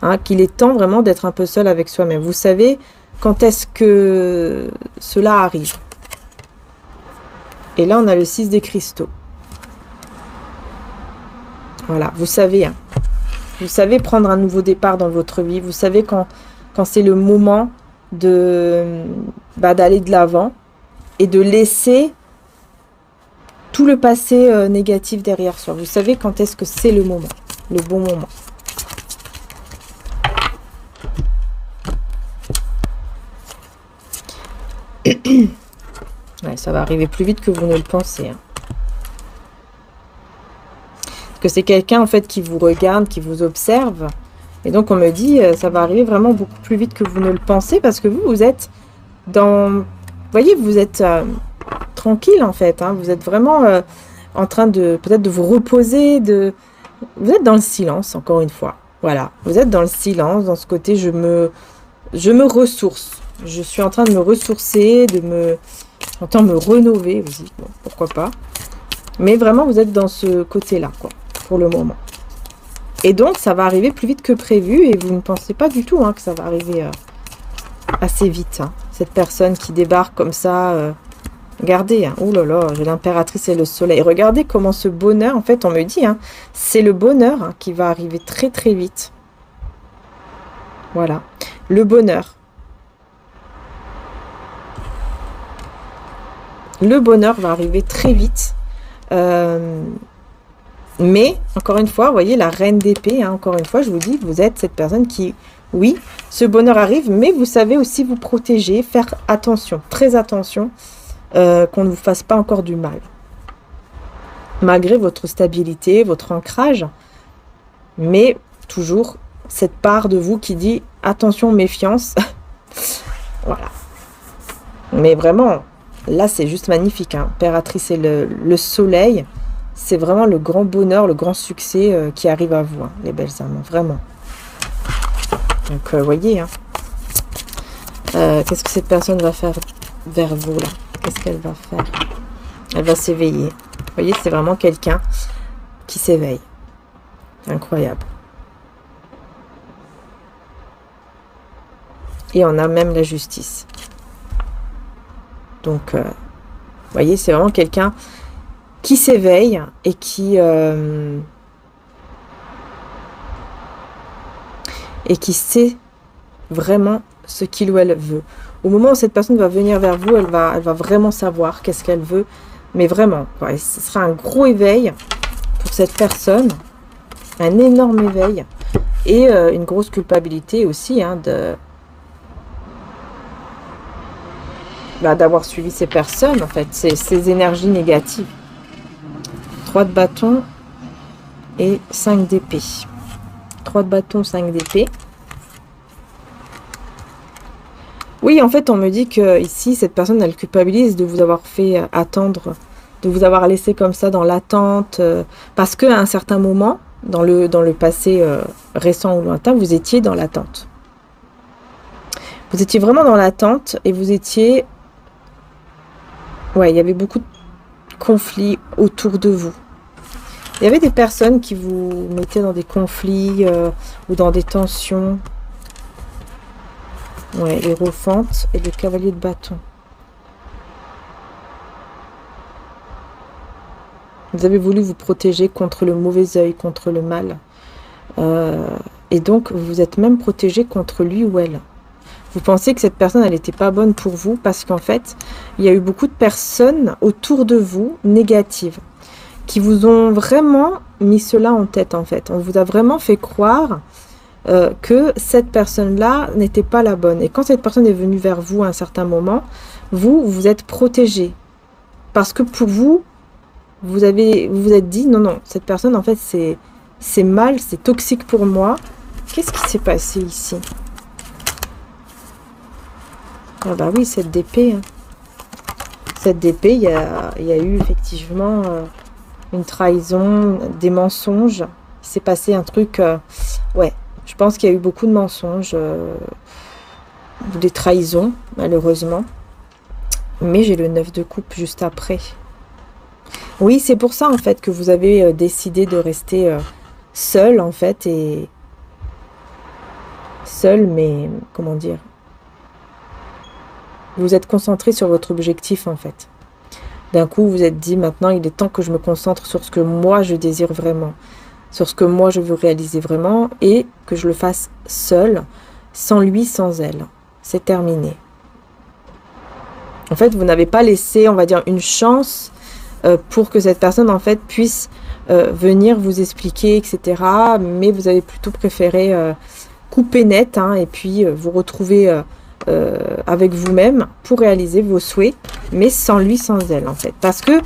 Hein, qu'il est temps vraiment d'être un peu seul avec soi-même. Vous savez quand est-ce que cela arrive. Et là, on a le 6 des cristaux. Voilà, vous savez. Hein, vous savez prendre un nouveau départ dans votre vie. Vous savez quand c'est le moment d'aller de l'avant et de laisser tout le passé négatif derrière soi. Vous savez quand est-ce que c'est le moment, le bon moment. Ouais, ça va arriver plus vite que vous ne le pensez. Hein. Parce que c'est quelqu'un en fait qui vous regarde, qui vous observe. Et donc on me dit, ça va arriver vraiment beaucoup plus vite que vous ne le pensez parce que vous êtes dans... Vous voyez, vous êtes tranquille en fait. Hein, vous êtes vraiment en train de peut-être de vous reposer. Vous êtes dans le silence, encore une fois. Voilà, vous êtes dans le silence, dans ce côté je me ressource. Je suis en train de me ressourcer, j'entends me rénover aussi, bon, pourquoi pas. Mais vraiment, vous êtes dans ce côté-là, quoi, pour le moment. Et donc, ça va arriver plus vite que prévu et vous ne pensez pas du tout que ça va arriver assez vite. Hein. Cette personne qui débarque comme ça, regardez, hein, oh là là, j'ai l'impératrice et le soleil. Regardez comment ce bonheur, en fait, on me dit, c'est le bonheur qui va arriver très très vite. Voilà, le bonheur. Le bonheur va arriver très vite. Mais, encore une fois, vous voyez, la reine d'épée, encore une fois, je vous dis, vous êtes cette personne qui, oui, ce bonheur arrive, mais vous savez aussi vous protéger, faire attention, très attention, qu'on ne vous fasse pas encore du mal. Malgré votre stabilité, votre ancrage, mais toujours cette part de vous qui dit, attention, méfiance. Voilà. Mais vraiment... Là, c'est juste magnifique. Hein. Impératrice et le soleil, c'est vraiment le grand bonheur, le grand succès qui arrive à vous, hein, les belles âmes, vraiment. Donc, vous voyez, hein. Qu'est-ce que cette personne va faire vers vous, là? Qu'est-ce qu'elle va faire? Elle va s'éveiller. Vous voyez, c'est vraiment quelqu'un qui s'éveille. Incroyable. Et on a même la justice. Donc, vous voyez, c'est vraiment quelqu'un qui s'éveille et qui sait vraiment ce qu'il ou elle veut. Au moment où cette personne va venir vers vous, elle va vraiment savoir qu'est-ce qu'elle veut. Mais vraiment, ouais, ce sera un gros éveil pour cette personne. Un énorme éveil. Et une grosse culpabilité aussi d'avoir suivi ces personnes, en fait, ces énergies négatives. 3 de bâton et 5 d'épée. 3 de bâton, 5 d'épée. Oui, en fait, on me dit que ici, cette personne, elle culpabilise de vous avoir fait attendre, de vous avoir laissé comme ça dans l'attente, parce qu'à un certain moment, dans le passé récent ou lointain, vous étiez dans l'attente. Vous étiez vraiment dans l'attente et vous étiez... Ouais, il y avait beaucoup de conflits autour de vous. Il y avait des personnes qui vous mettaient dans des conflits ou dans des tensions. Ouais, l'Hiérophante et le cavalier de bâton. Vous avez voulu vous protéger contre le mauvais œil, contre le mal. Et donc, vous êtes même protégé contre lui ou elle. Vous pensez que cette personne, elle n'était pas bonne pour vous parce qu'en fait, il y a eu beaucoup de personnes autour de vous, négatives, qui vous ont vraiment mis cela en tête, en fait. On vous a vraiment fait croire que cette personne-là n'était pas la bonne. Et quand cette personne est venue vers vous à un certain moment, vous êtes protégé. Parce que pour vous, vous vous êtes dit, non, non, cette personne, en fait, c'est mal, c'est toxique pour moi. Qu'est-ce qui s'est passé ici? Ah bah oui, cette d'épée. Hein. Cette d'épée, il y a eu effectivement une trahison, des mensonges. Il s'est passé un truc... ouais, je pense qu'il y a eu beaucoup de mensonges, des trahisons, malheureusement. Mais j'ai le 9 de coupe juste après. Oui, c'est pour ça, en fait, que vous avez décidé de rester seul, en fait, et... Seul, mais... Comment dire? Vous êtes concentré sur votre objectif, en fait. D'un coup, vous vous êtes dit, maintenant, il est temps que je me concentre sur ce que moi, je désire vraiment. Sur ce que moi, je veux réaliser vraiment. Et que je le fasse seul, sans lui, sans elle. C'est terminé. En fait, vous n'avez pas laissé, on va dire, une chance pour que cette personne, en fait, puisse venir vous expliquer, etc. Mais vous avez plutôt préféré couper net, hein, et puis vous retrouver... avec vous-même pour réaliser vos souhaits, mais sans lui, sans elle, en fait. Parce que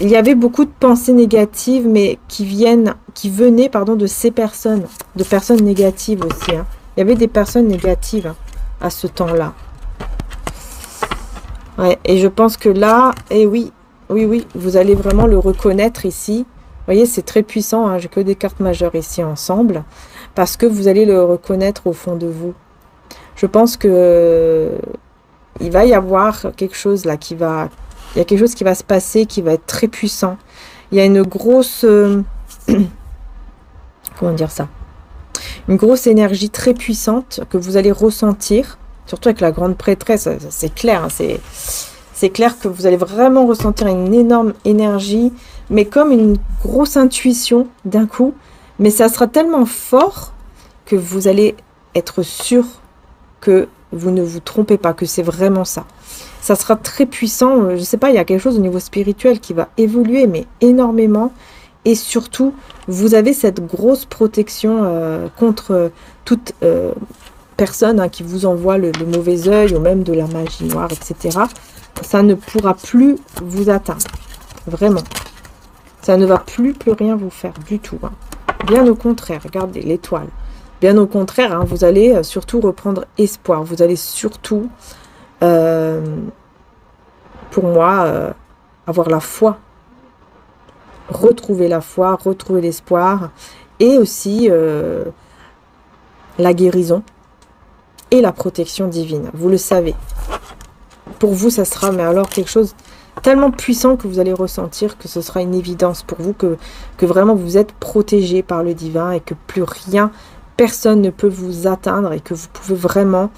il y avait beaucoup de pensées négatives, mais qui venaient, pardon, de ces personnes, de personnes négatives aussi. Hein. Il y avait des personnes négatives hein, à ce temps-là. Ouais, et je pense que là, oui, vous allez vraiment le reconnaître ici. Vous voyez, c'est très puissant, hein, j'ai que des cartes majeures ici ensemble, parce que vous allez le reconnaître au fond de vous. Je pense que il va y avoir quelque chose là il y a quelque chose qui va se passer qui va être très puissant. Il y a une grosse, comment dire ça? Une grosse énergie très puissante que vous allez ressentir, surtout avec la grande prêtresse, c'est clair, hein, c'est clair que vous allez vraiment ressentir une énorme énergie, mais comme une grosse intuition d'un coup, mais ça sera tellement fort que vous allez être sûr que vous ne vous trompez pas, que c'est vraiment ça. Ça sera très puissant, je ne sais pas, il y a quelque chose au niveau spirituel qui va évoluer, mais énormément. Et surtout, vous avez cette grosse protection contre toute personne hein, qui vous envoie le mauvais œil, ou même de la magie noire, etc. Ça ne pourra plus vous atteindre, vraiment. Ça ne va plus rien vous faire du tout. Hein. Bien au contraire, regardez l'étoile. Bien au contraire, hein, vous allez surtout reprendre espoir. Vous allez surtout, pour moi, avoir la foi. Retrouver la foi, retrouver l'espoir. Et aussi la guérison et la protection divine. Vous le savez. Pour vous, ça sera, mais alors quelque chose tellement puissant que vous allez ressentir que ce sera une évidence pour vous, que vraiment vous êtes protégé par le divin et que plus rien... Personne ne peut vous atteindre et que vous pouvez vraiment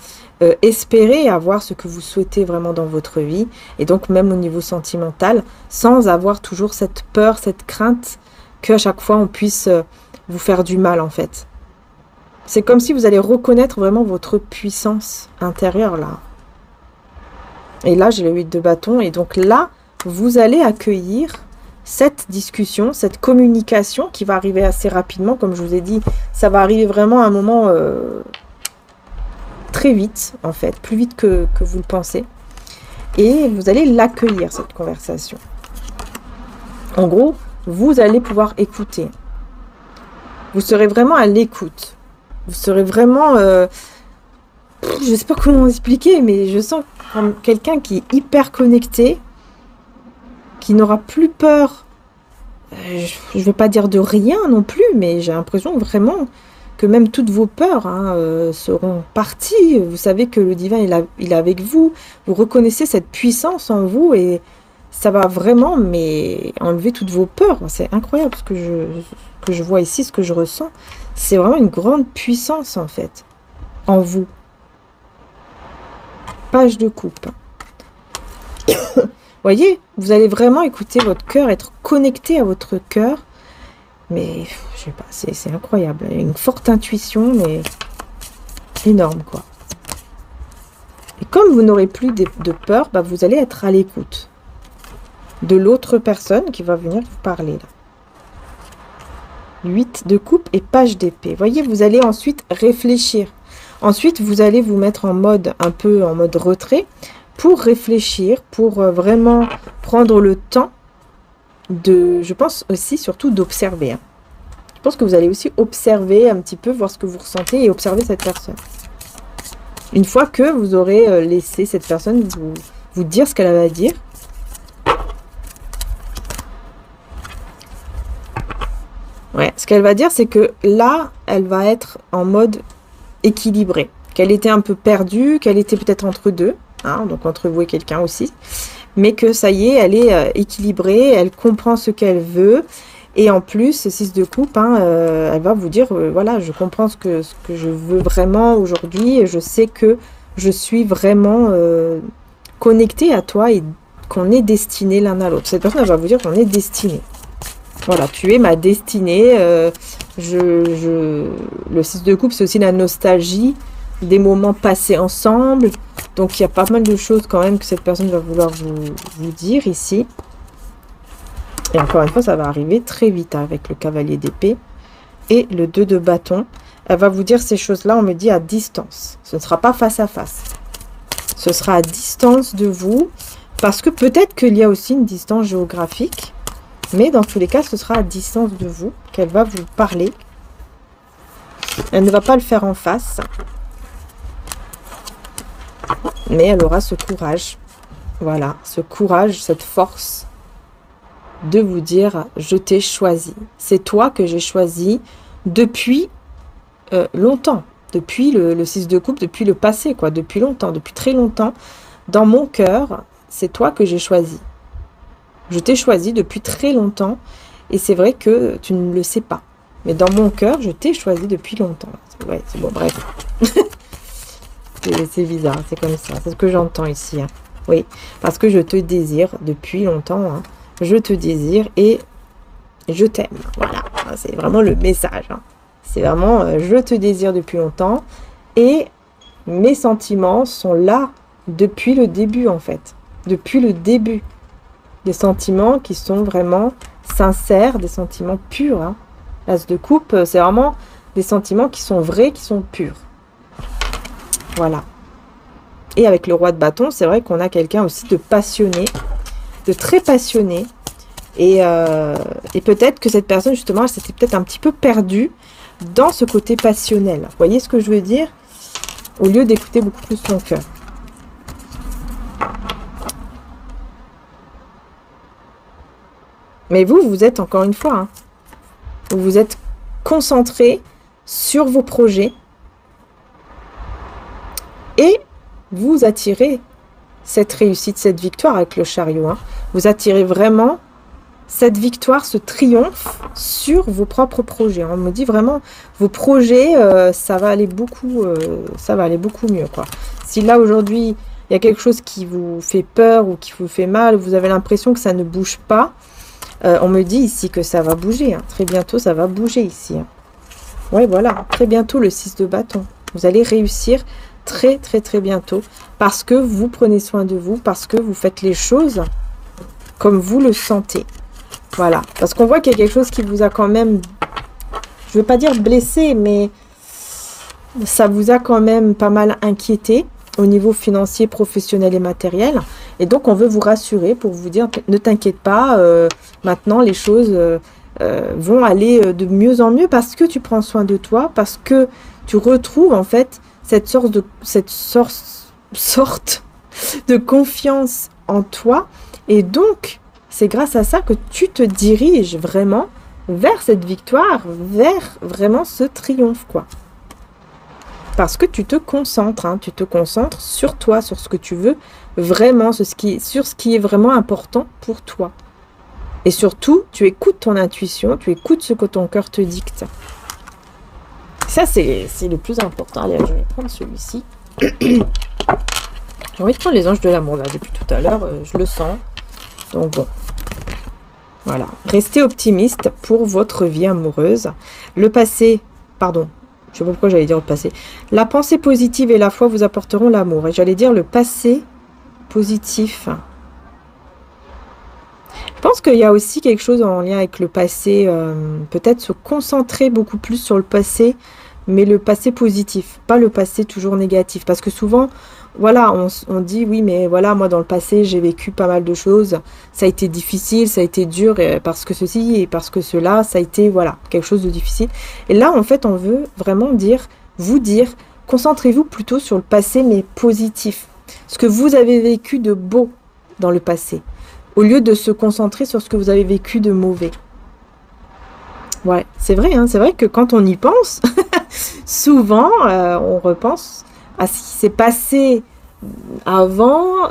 espérer avoir ce que vous souhaitez vraiment dans votre vie. Et donc même au niveau sentimental, sans avoir toujours cette peur, cette crainte qu'à chaque fois on puisse vous faire du mal en fait. C'est comme si vous allez reconnaître vraiment votre puissance intérieure là. Et là j'ai le 8 de bâton et donc là vous allez accueillir cette discussion, cette communication qui va arriver assez rapidement, comme je vous ai dit, ça va arriver vraiment à un moment très vite, en fait, plus vite que vous le pensez. Et vous allez l'accueillir, cette conversation. En gros, vous allez pouvoir écouter. Vous serez vraiment à l'écoute. Vous serez vraiment... je ne sais pas comment expliquer, mais je sens comme quelqu'un qui est hyper connecté, qui n'aura plus peur, je ne vais pas dire de rien non plus, mais j'ai l'impression vraiment que même toutes vos peurs hein, seront parties. Vous savez que le divin il est avec vous, vous reconnaissez cette puissance en vous et ça va vraiment mais enlever toutes vos peurs. C'est incroyable ce que je vois ici, ce que je ressens. C'est vraiment une grande puissance en fait, en vous. Page de coupe. Voyez, vous allez vraiment écouter votre cœur, être connecté à votre cœur. Mais, je sais pas, c'est incroyable. Une forte intuition, mais énorme, quoi. Et comme vous n'aurez plus de peur, bah, vous allez être à l'écoute de l'autre personne qui va venir vous parler, là. 8 de coupe et page d'épée. Voyez, vous allez ensuite réfléchir. Ensuite, vous allez vous mettre en mode, un peu en mode retrait, pour réfléchir, pour vraiment prendre le temps de, je pense aussi surtout d'observer. Je pense que vous allez aussi observer un petit peu, voir ce que vous ressentez et observer cette personne. Une fois que vous aurez laissé cette personne vous dire ce qu'elle avait à dire, ouais, ce qu'elle va dire, c'est que là, elle va être en mode équilibré. Qu'elle était un peu perdue, qu'elle était peut-être entre deux, hein, donc entre vous et quelqu'un aussi, mais que ça y est, elle est équilibrée, elle comprend ce qu'elle veut, et en plus, 6 de coupe, hein, elle va vous dire, voilà, je comprends ce que je veux vraiment aujourd'hui, et je sais que je suis vraiment connectée à toi, et qu'on est destiné l'un à l'autre. Cette personne, elle va vous dire qu'on est destiné. Voilà, tu es ma destinée. Le 6 de coupe, c'est aussi la nostalgie des moments passés ensemble. Donc, il y a pas mal de choses quand même que cette personne va vouloir vous dire ici. Et encore une fois, ça va arriver très vite avec le cavalier d'épée et le 2 de bâton. Elle va vous dire ces choses-là, on me dit à distance. Ce ne sera pas face à face. Ce sera à distance de vous parce que peut-être qu'il y a aussi une distance géographique. Mais dans tous les cas, ce sera à distance de vous qu'elle va vous parler. Elle ne va pas le faire en face. Mais elle aura ce courage. Voilà, ce courage, cette force de vous dire « Je t'ai choisi. C'est toi que j'ai choisi depuis longtemps. Depuis le 6 de coupe, depuis le passé, quoi. Depuis longtemps, depuis très longtemps. Dans mon cœur, c'est toi que j'ai choisi. Je t'ai choisi depuis très longtemps et c'est vrai que tu ne le sais pas. Mais dans mon cœur, je t'ai choisi depuis longtemps. Ouais, c'est bon, bref. C'est bizarre, c'est comme ça. C'est ce que j'entends ici. Hein. Oui, parce que je te désire depuis longtemps. Hein. Je te désire et je t'aime. Voilà, c'est vraiment le message. Hein. C'est vraiment, je te désire depuis longtemps et mes sentiments sont là depuis le début en fait. Depuis le début. Des sentiments qui sont vraiment sincères, des sentiments purs. Hein. L'as de coupe, c'est vraiment des sentiments qui sont vrais, qui sont purs. Voilà. Et avec le roi de bâton, c'est vrai qu'on a quelqu'un aussi de passionné, de très passionné. Et peut-être que cette personne, justement, elle s'était peut-être un petit peu perdue dans ce côté passionnel. Vous voyez ce que je veux dire? Au lieu d'écouter beaucoup plus son cœur. Mais vous êtes encore une fois, hein, vous êtes concentré sur vos projets et vous attirez cette réussite, cette victoire avec le chariot. Hein. Vous attirez vraiment cette victoire, ce triomphe sur vos propres projets. On me dit vraiment, vos projets, ça va aller beaucoup mieux, quoi. Si là aujourd'hui, il y a quelque chose qui vous fait peur ou qui vous fait mal, vous avez l'impression que ça ne bouge pas, on me dit ici que ça va bouger. Hein. Très bientôt, ça va bouger ici. Hein. Oui, voilà. Très bientôt, le 6 de bâton. Vous allez réussir très, très, très bientôt. Parce que vous prenez soin de vous. Parce que vous faites les choses comme vous le sentez. Voilà. Parce qu'on voit qu'il y a quelque chose qui vous a quand même... Je ne veux pas dire blessé, mais ça vous a quand même pas mal inquiété au niveau financier, professionnel et matériel. Et donc, on veut vous rassurer pour vous dire, ne t'inquiète pas, maintenant, les choses vont aller de mieux en mieux parce que tu prends soin de toi, parce que tu retrouves, en fait, cette sorte de confiance en toi. Et donc, c'est grâce à ça que tu te diriges vraiment vers cette victoire, vers vraiment ce triomphe, quoi. Parce que tu te concentres, hein, tu te concentres sur toi, sur ce que tu veux vraiment, sur ce qui est vraiment important pour toi. Et surtout, tu écoutes ton intuition, tu écoutes ce que ton cœur te dicte. Ça, c'est le plus important. Allez, je vais prendre celui-ci. J'ai envie de prendre les anges de l'amour, là, depuis tout à l'heure, je le sens. Donc bon, voilà. Restez optimiste pour votre vie amoureuse. Le passé, pardon, je ne sais pas pourquoi j'allais dire le passé. La pensée positive et la foi vous apporteront l'amour. Et j'allais dire le passé positif. Je pense qu'il y a aussi quelque chose en lien avec le passé. Peut-être se concentrer beaucoup plus sur le passé, mais le passé positif, pas le passé toujours négatif. Parce que souvent, voilà, on dit oui, mais voilà, moi dans le passé, j'ai vécu pas mal de choses. Ça a été difficile, ça a été dur, parce que ceci et parce que cela, ça a été, voilà, quelque chose de difficile. Et là, en fait, on veut vraiment vous dire, concentrez-vous plutôt sur le passé, mais positif. Ce que vous avez vécu de beau dans le passé, au lieu de se concentrer sur ce que vous avez vécu de mauvais. Ouais, c'est vrai, hein, c'est vrai que quand on y pense, souvent, on repense à ce qui s'est passé avant,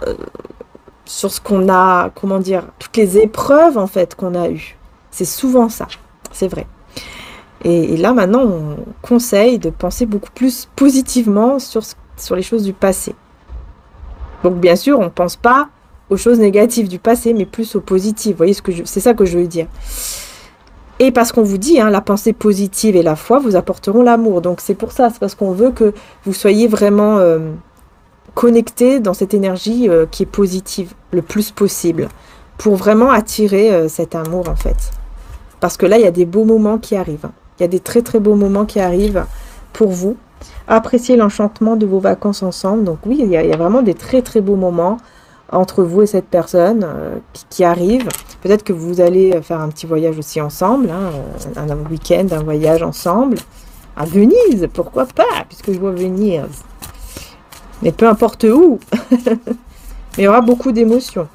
sur ce qu'on a, comment dire, toutes les épreuves, en fait, qu'on a eues. C'est souvent ça, c'est vrai. Et là, maintenant, on conseille de penser beaucoup plus positivement sur les choses du passé. Donc, bien sûr, on ne pense pas aux choses négatives du passé, mais plus aux positives. Vous voyez, c'est ça que je veux dire. Et parce qu'on vous dit, hein, la pensée positive et la foi vous apporteront l'amour. Donc, c'est pour ça, c'est parce qu'on veut que vous soyez vraiment connectés dans cette énergie qui est positive, le plus possible, pour vraiment attirer cet amour, en fait. Parce que là, il y a des beaux moments qui arrivent. Il y a des très, très beaux moments qui arrivent pour vous. Appréciez l'enchantement de vos vacances ensemble. Donc oui, il y a vraiment des très, très beaux moments entre vous et cette personne qui arrive. Peut-être que vous allez faire un petit voyage aussi ensemble, hein, un week-end, un voyage ensemble. À Venise, pourquoi pas, puisque je vois Venise. Mais peu importe où. Mais il y aura beaucoup d'émotions.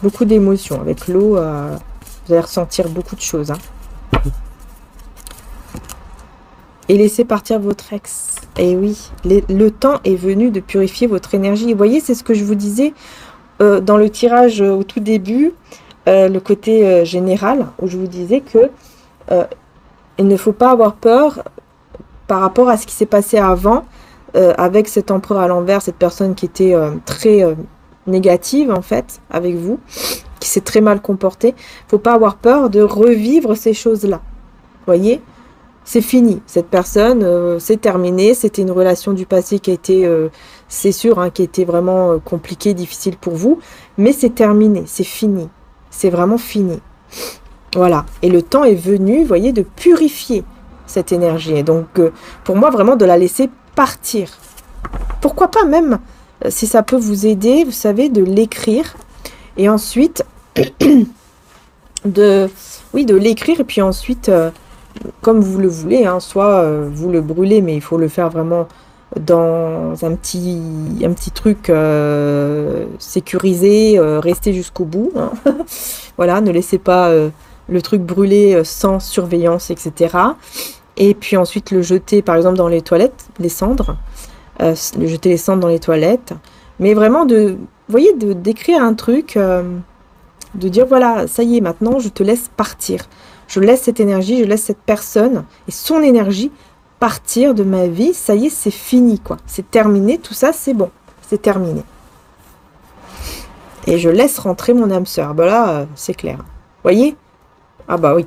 Beaucoup d'émotions. Avec l'eau, vous allez ressentir beaucoup de choses. Hein. Et laissez partir votre ex. Et oui, le temps est venu de purifier votre énergie. Vous voyez, c'est ce que je vous disais dans le tirage au tout début, le côté général, où je vous disais que il ne faut pas avoir peur par rapport à ce qui s'est passé avant, avec cet empereur à l'envers, cette personne qui était très négative, en fait, avec vous, qui s'est très mal comportée. Il ne faut pas avoir peur de revivre ces choses-là. Vous voyez ? C'est fini, cette personne, c'est terminé, c'était une relation du passé qui a été, c'est sûr, hein, qui a été vraiment compliquée, difficile pour vous, mais c'est terminé, c'est fini, c'est vraiment fini. Voilà, et le temps est venu, vous voyez, de purifier cette énergie, et donc pour moi, vraiment de la laisser partir. Pourquoi pas même, si ça peut vous aider, vous savez, de l'écrire, et ensuite, de l'écrire, et puis ensuite... comme vous le voulez, hein, soit vous le brûlez, mais il faut le faire vraiment dans un petit truc sécurisé, restez jusqu'au bout. Hein. Voilà, ne laissez pas le truc brûler sans surveillance, etc. Et puis ensuite le jeter, par exemple, dans les toilettes, les cendres, jeter les cendres dans les toilettes. Mais vraiment, vous voyez, d'écrire un truc, de dire, voilà, ça y est, maintenant, je te laisse partir. Je laisse cette énergie, je laisse cette personne et son énergie partir de ma vie. Ça y est, c'est fini, quoi. C'est terminé, tout ça, c'est bon. C'est terminé. Et je laisse rentrer mon âme sœur. Ben là, c'est clair. Vous voyez ? Ah bah oui.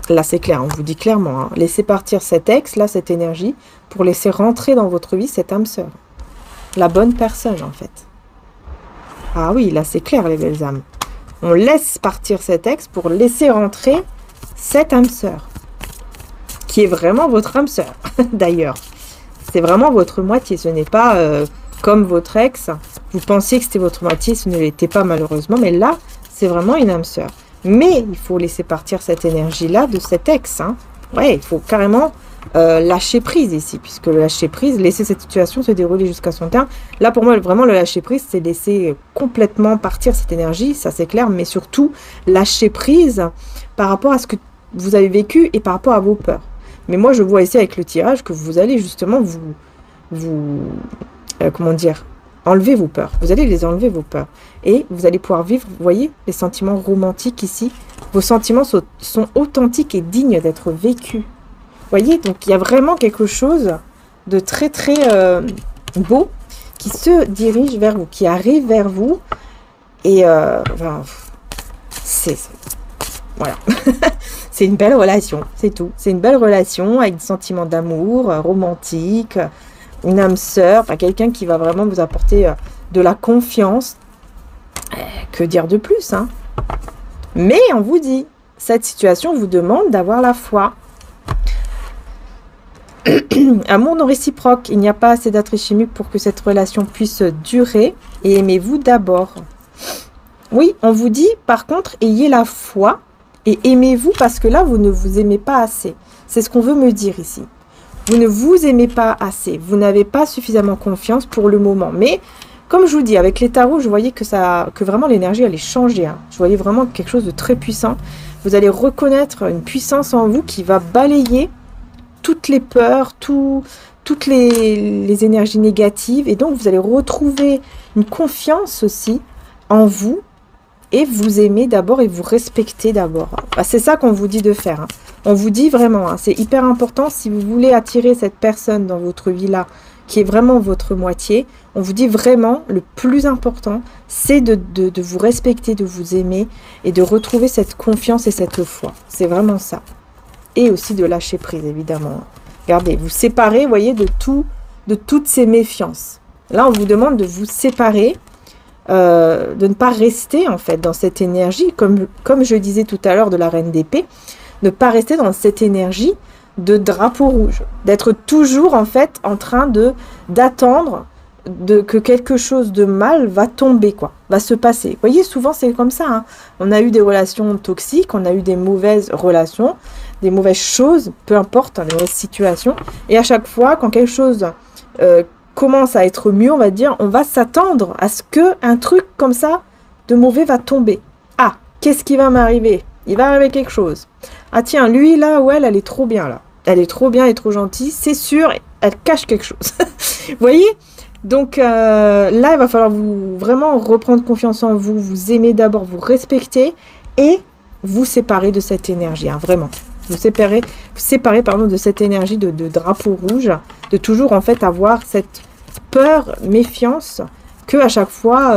Là, c'est clair. On vous dit clairement. Hein. Laissez partir cet ex, là, cette énergie, pour laisser rentrer dans votre vie cette âme sœur. La bonne personne, en fait. Ah oui, là, c'est clair, les belles âmes. On laisse partir cet ex pour laisser rentrer cette âme sœur, qui est vraiment votre âme sœur, d'ailleurs. C'est vraiment votre moitié, ce n'est pas comme votre ex. Vous pensiez que c'était votre moitié, ce ne l'était pas malheureusement, mais là, c'est vraiment une âme sœur. Mais il faut laisser partir cette énergie-là de cet ex. Hein. Ouais, il faut carrément lâcher prise ici, puisque le lâcher prise, laisser cette situation se dérouler jusqu'à son terme. Là, pour moi, vraiment, le lâcher prise, c'est laisser complètement partir cette énergie, ça c'est clair, mais surtout lâcher prise par rapport à ce que vous avez vécu et par rapport à vos peurs. Mais moi, je vois ici avec le tirage que vous allez justement comment dire, enlever vos peurs. Vous allez les enlever, vos peurs. Et vous allez pouvoir vivre, vous voyez, les sentiments romantiques ici. Vos sentiments sont authentiques et dignes d'être vécus. Vous voyez, donc il y a vraiment quelque chose de très, très beau qui se dirige vers vous, qui arrive vers vous. Et enfin, voilà. C'est une belle relation, c'est tout. C'est une belle relation avec des sentiments d'amour, romantique, une âme sœur, enfin, quelqu'un qui va vraiment vous apporter de la confiance. Que dire de plus, hein? Mais on vous dit, cette situation vous demande d'avoir la foi. Amour non réciproque, il n'y a pas assez d'attrait chimique pour que cette relation puisse durer. Et aimez-vous d'abord. Oui, on vous dit, par contre, ayez la foi et aimez-vous parce que là, vous ne vous aimez pas assez. C'est ce qu'on veut me dire ici. Vous ne vous aimez pas assez. Vous n'avez pas suffisamment confiance pour le moment. Mais, comme je vous dis, avec les tarots, je voyais que vraiment l'énergie allait changer. Hein. Je voyais vraiment quelque chose de très puissant. Vous allez reconnaître une puissance en vous qui va balayer toutes les peurs, toutes les énergies négatives. Et donc, vous allez retrouver une confiance aussi en vous. Et vous aimez d'abord et vous respectez d'abord. Bah, c'est ça qu'on vous dit de faire. Hein. On vous dit vraiment, hein, c'est hyper important si vous voulez attirer cette personne dans votre vie là, qui est vraiment votre moitié. On vous dit vraiment, le plus important, c'est de vous respecter, de vous aimer et de retrouver cette confiance et cette foi. C'est vraiment ça. Et aussi de lâcher prise, évidemment. Regardez, vous séparez, vous voyez, de toutes ces méfiances. Là, on vous demande de vous séparer. De ne pas rester en fait dans cette énergie, comme je disais tout à l'heure de la reine d'épée, ne pas rester dans cette énergie de drapeau rouge, d'être toujours en fait en train d'attendre que quelque chose de mal va tomber, quoi, va se passer. Vous voyez, souvent c'est comme ça, hein. On a eu des relations toxiques, on a eu des mauvaises relations, des mauvaises choses, peu importe, hein, des mauvaises situations, et à chaque fois quand quelque chose commence à être mieux, on va dire, on va s'attendre à ce que un truc comme ça de mauvais va tomber. Ah, qu'est-ce qui va m'arriver? Il va arriver quelque chose. Ah tiens, lui là ou elle est trop bien là. Elle est trop bien, elle est trop gentille, c'est sûr, elle cache quelque chose. Vous voyez? Donc là, il va falloir vous vraiment reprendre confiance en vous, vous aimer d'abord, vous respecter et vous séparer de cette énergie, hein, vraiment. Vous séparez de cette énergie de drapeau rouge, de toujours en fait avoir cette peur, méfiance, que à chaque fois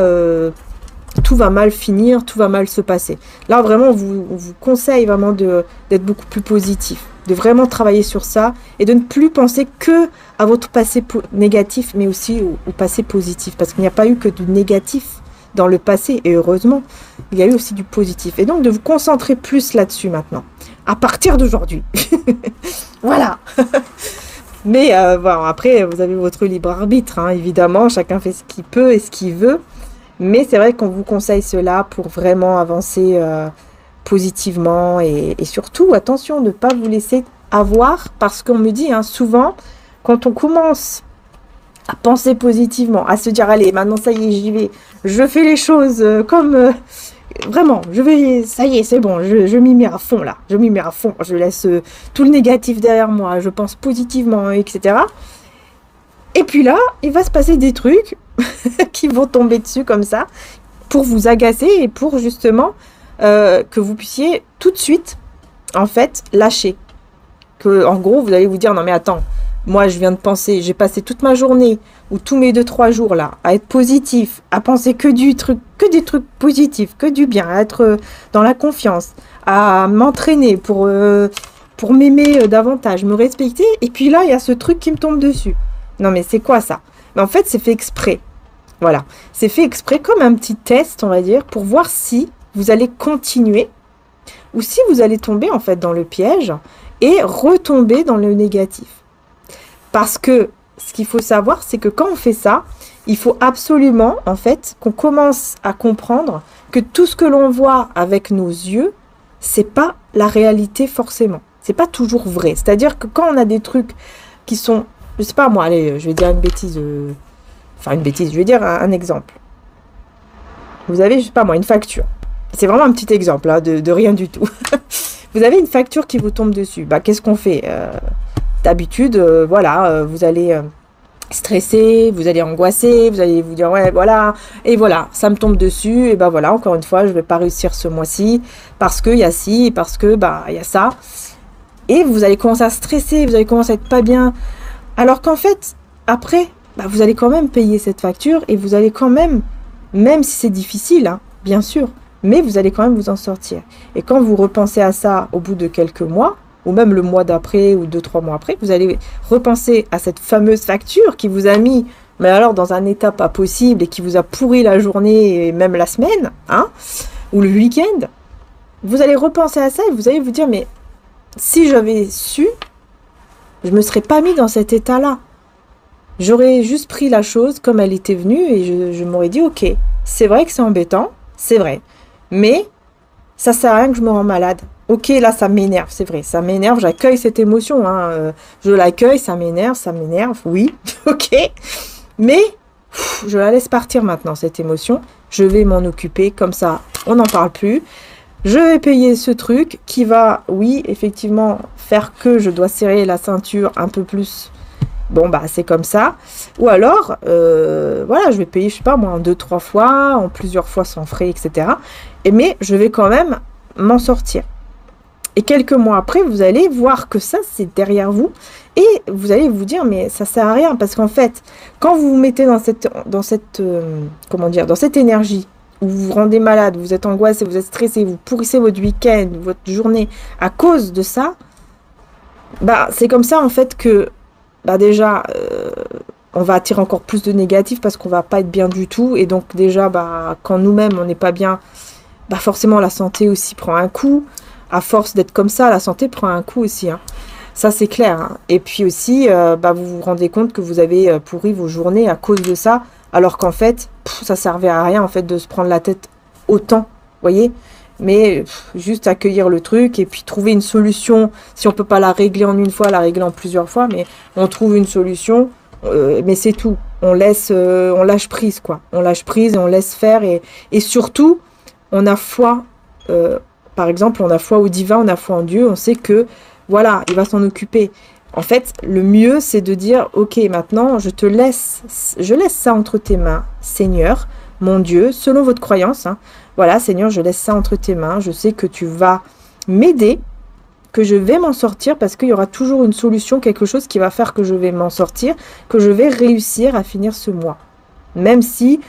tout va mal finir, tout va mal se passer. Là vraiment on vous conseille vraiment d'être beaucoup plus positif, de vraiment travailler sur ça et de ne plus penser que à votre passé négatif, mais aussi au passé positif, parce qu'il n'y a pas eu que du négatif dans le passé, et heureusement, il y a eu aussi du positif. Et donc de vous concentrer plus là-dessus maintenant, à partir d'aujourd'hui. Voilà. Mais bon, après, vous avez votre libre arbitre, hein, évidemment, chacun fait ce qu'il peut et ce qu'il veut. Mais c'est vrai qu'on vous conseille cela pour vraiment avancer positivement et surtout, attention, ne pas vous laisser avoir, parce qu'on me dit, hein, souvent, quand on commence à penser positivement, à se dire, allez, maintenant ça y est, j'y vais, je fais les choses comme... vraiment, ça y est, c'est bon, je m'y mets à fond là, je laisse tout le négatif derrière moi, je pense positivement, etc. Et puis là, il va se passer des trucs qui vont tomber dessus comme ça, pour vous agacer et pour justement que vous puissiez tout de suite, en fait, lâcher. Que, en gros, vous allez vous dire, non mais attends, moi je viens de penser, j'ai passé toute ma journée, ou tous mes 2-3 jours là, à être positif, à penser que des trucs positifs, que du bien, à être dans la confiance, à m'entraîner pour m'aimer davantage, me respecter, et puis là, il y a ce truc qui me tombe dessus. Non mais c'est quoi ça? Mais en fait, c'est fait exprès. Voilà, c'est fait exprès comme un petit test, on va dire, pour voir si vous allez continuer, ou si vous allez tomber en fait dans le piège, et retomber dans le négatif. Parce que ce qu'il faut savoir, c'est que quand on fait ça, il faut absolument, en fait, qu'on commence à comprendre que tout ce que l'on voit avec nos yeux, c'est pas la réalité forcément. C'est pas toujours vrai. C'est-à-dire que quand on a des trucs qui sont, je sais pas moi, allez, je vais dire une bêtise, je vais dire un exemple. Vous avez, je sais pas moi, une facture. C'est vraiment un petit exemple, hein, de rien du tout. vous avez une facture qui vous tombe dessus. Bah, qu'est-ce qu'on fait? D'habitude, voilà, vous allez stresser, vous allez angoisser, vous allez vous dire ouais voilà, et voilà, ça me tombe dessus, et bah voilà, encore une fois, je vais pas réussir ce mois-ci, parce que il y a ci, parce que bah il y a ça, et vous allez commencer à stresser, vous allez commencer à être pas bien, alors qu'en fait, après, bah, vous allez quand même payer cette facture, et vous allez quand même si c'est difficile, hein, bien sûr, mais vous allez quand même vous en sortir. Et quand vous repensez à ça au bout de quelques mois, ou même le mois d'après, ou 2, 3 mois après, vous allez repenser à cette fameuse facture qui vous a mis, mais alors dans un état pas possible, et qui vous a pourri la journée, et même la semaine, hein, ou le week-end. Vous allez repenser à ça, et vous allez vous dire, mais si j'avais su, je me serais pas mis dans cet état-là. J'aurais juste pris la chose comme elle était venue, et je m'aurais dit, ok, c'est vrai que c'est embêtant, c'est vrai, mais ça sert à rien que je me rends malade. Ok, là, ça m'énerve, c'est vrai, ça m'énerve, j'accueille cette émotion, hein, je l'accueille, ça m'énerve, oui, ok, mais je la laisse partir maintenant, cette émotion, je vais m'en occuper, comme ça, on n'en parle plus, je vais payer ce truc qui va, oui, effectivement, faire que je dois serrer la ceinture un peu plus. Bon, bah, c'est comme ça. Ou alors, voilà, je vais payer, je sais pas, moi, en 2, 3 fois, en plusieurs fois sans frais, etc. Mais je vais quand même m'en sortir. Et quelques mois après, vous allez voir que ça, c'est derrière vous. Et vous allez vous dire, mais ça sert à rien. Parce qu'en fait, quand vous vous mettez dans cette énergie, où vous vous rendez malade, vous êtes angoissé, vous êtes stressé, vous pourrissez votre week-end, votre journée, à cause de ça, bah, c'est comme ça, en fait, que bah déjà, on va attirer encore plus de négatifs parce qu'on va pas être bien du tout. Et donc déjà, bah, quand nous-mêmes, on n'est pas bien, bah forcément, la santé aussi prend un coup. À force d'être comme ça, la santé prend un coup aussi, hein. Ça, c'est clair, hein. Et puis aussi, bah, vous vous rendez compte que vous avez pourri vos journées à cause de ça, alors qu'en fait, ça servait à rien en fait de se prendre la tête autant, voyez. Mais juste accueillir le truc et puis trouver une solution. Si on peut pas la régler en une fois, la régler en plusieurs fois, mais on trouve une solution. Mais c'est tout. On lâche prise, quoi. On lâche prise et on laisse faire. Et surtout, on a foi. Par exemple, on a foi au divin, on a foi en Dieu. On sait que, voilà, il va s'en occuper. En fait, le mieux, c'est de dire, ok, maintenant, je laisse ça entre tes mains, Seigneur, mon Dieu, selon votre croyance, hein. Voilà, Seigneur, je laisse ça entre tes mains. Je sais que tu vas m'aider, que je vais m'en sortir parce qu'il y aura toujours une solution, quelque chose qui va faire que je vais m'en sortir, que je vais réussir à finir ce mois. Même si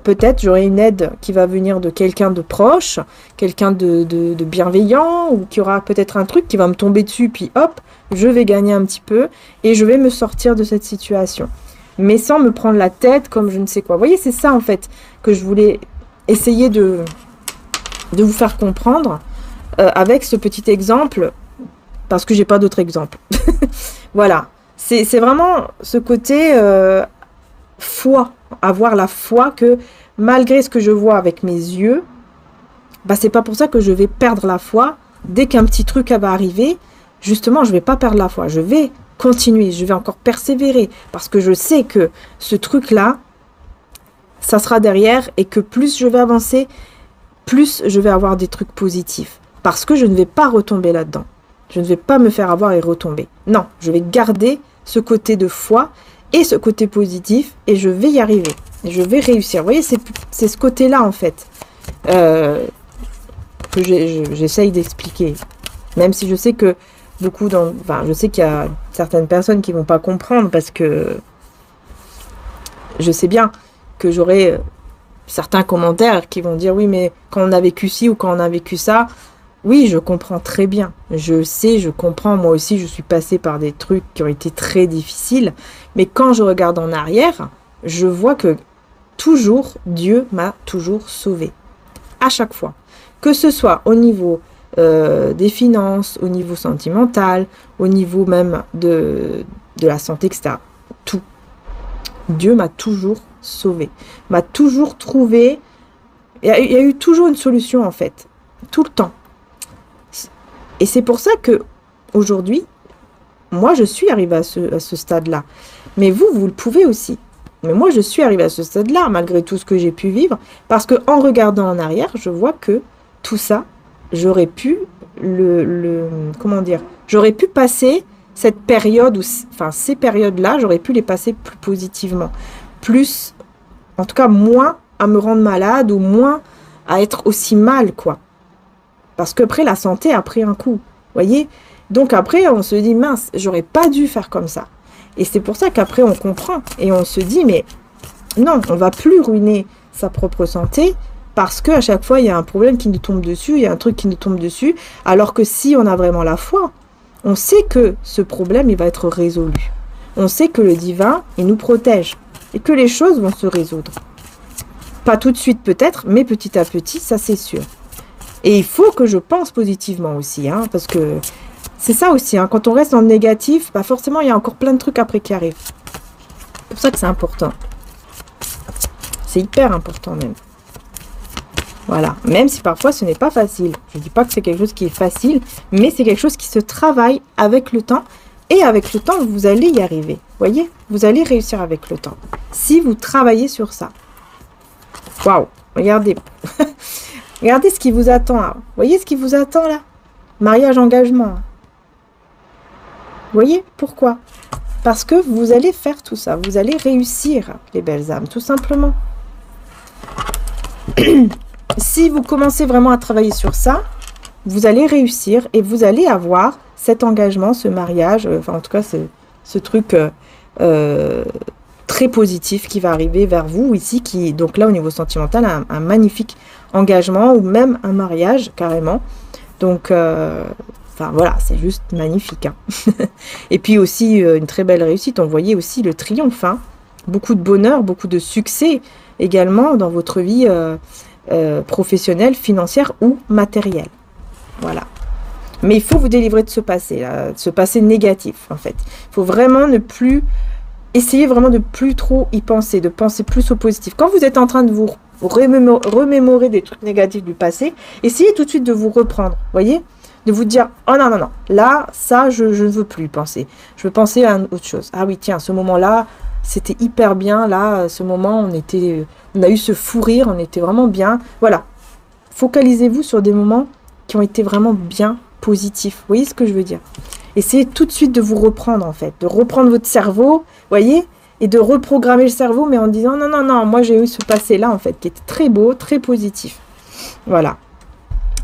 peut-être j'aurai une aide qui va venir de quelqu'un de proche, quelqu'un de bienveillant, ou qui aura peut-être un truc qui va me tomber dessus, puis hop, je vais gagner un petit peu et je vais me sortir de cette situation. Mais sans me prendre la tête comme je ne sais quoi. Vous voyez, c'est ça en fait que je voulais essayer de vous faire comprendre avec ce petit exemple, parce que j'ai pas d'autre exemple. Voilà, c'est vraiment ce côté foi, avoir la foi que malgré ce que je vois avec mes yeux, bah c'est pas pour ça que je vais perdre la foi. Dès qu'un petit truc va arriver, justement, je vais pas perdre la foi, je vais continuer, je vais encore persévérer, parce que je sais que ce truc-là, ça sera derrière, et que plus je vais avancer, plus je vais avoir des trucs positifs. Parce que je ne vais pas retomber là-dedans. Je ne vais pas me faire avoir et retomber. Non, je vais garder ce côté de foi et ce côté positif, et je vais y arriver. Et je vais réussir. Vous voyez, c'est ce côté-là, en fait, que j'essaye d'expliquer. Même si je sais que je sais qu'il y a certaines personnes qui vont pas comprendre, parce que je sais bien que j'aurai certains commentaires qui vont dire oui, mais quand on a vécu ci ou quand on a vécu ça, oui, je comprends très bien. Je sais, je comprends. Moi aussi, je suis passée par des trucs qui ont été très difficiles. Mais quand je regarde en arrière, je vois que toujours, Dieu m'a toujours sauvée. À chaque fois. Que ce soit au niveau des finances, au niveau sentimental, au niveau même de la santé, etc. Tout. Dieu m'a toujours sauvée. M'a toujours trouvé. Il y a eu toujours une solution, en fait. Tout le temps. Et c'est pour ça que aujourd'hui, moi, je suis arrivée à ce stade-là. Mais vous le pouvez aussi. Mais moi, je suis arrivée à ce stade-là, malgré tout ce que j'ai pu vivre, parce qu'en regardant en arrière, je vois que tout ça, j'aurais pu comment dire, j'aurais pu passer cette période, enfin ces périodes-là, j'aurais pu les passer plus positivement. Plus, en tout cas, moins à me rendre malade ou moins à être aussi mal, quoi. Parce qu'après, la santé a pris un coup, voyez. Donc après, on se dit, mince, j'aurais pas dû faire comme ça. Et c'est pour ça qu'après, on comprend et on se dit, mais non, on va plus ruiner sa propre santé parce qu'à chaque fois, il y a un problème qui nous tombe dessus, il y a un truc qui nous tombe dessus, alors que si on a vraiment la foi, on sait que ce problème, il va être résolu. On sait que le divin, il nous protège et que les choses vont se résoudre. Pas tout de suite peut-être, mais petit à petit, ça c'est sûr. Et il faut que je pense positivement aussi, hein, parce que c'est ça aussi, hein, quand on reste dans le négatif, bah forcément, il y a encore plein de trucs après qui arrivent. C'est pour ça que c'est important. C'est hyper important même. Voilà, même si parfois ce n'est pas facile. Je ne dis pas que c'est quelque chose qui est facile, mais c'est quelque chose qui se travaille avec le temps. Et avec le temps, vous allez y arriver. Voyez, vous allez réussir avec le temps. Si vous travaillez sur ça. Waouh, regardez. Regardez ce qui vous attend là. Voyez ce qui vous attend là. Mariage, engagement. Voyez pourquoi? Parce que vous allez faire tout ça. Vous allez réussir, les belles âmes, tout simplement. Si vous commencez vraiment à travailler sur ça, vous allez réussir et vous allez avoir cet engagement, ce mariage, enfin en tout cas ce truc très positif qui va arriver vers vous ici, qui donc là au niveau sentimental, un magnifique engagement ou même un mariage carrément. Donc enfin voilà, c'est juste magnifique. Hein. Et puis aussi une très belle réussite, on voyait aussi le triomphe, hein. Beaucoup de bonheur, beaucoup de succès également dans votre vie professionnelle, financière ou matérielle. Voilà. Mais il faut vous délivrer de ce passé, là, de ce passé négatif, en fait. Il faut vraiment ne plus... Essayez vraiment de plus trop y penser, de penser plus au positif. Quand vous êtes en train de vous remémorer des trucs négatifs du passé, essayez tout de suite de vous reprendre, voyez, de vous dire, oh non, non, non, là, ça, je ne veux plus y penser. Je veux penser à autre chose. Ah oui, tiens, ce moment-là, c'était hyper bien. Là, ce moment, on a eu ce fou rire, on était vraiment bien. Voilà. Focalisez-vous sur des moments qui ont été vraiment bien positifs. Vous voyez ce que je veux dire? Essayez tout de suite de vous reprendre, en fait. De reprendre votre cerveau, voyez, et de reprogrammer le cerveau, mais en disant, non, non, non, moi, j'ai eu ce passé-là, en fait, qui était très beau, très positif. Voilà.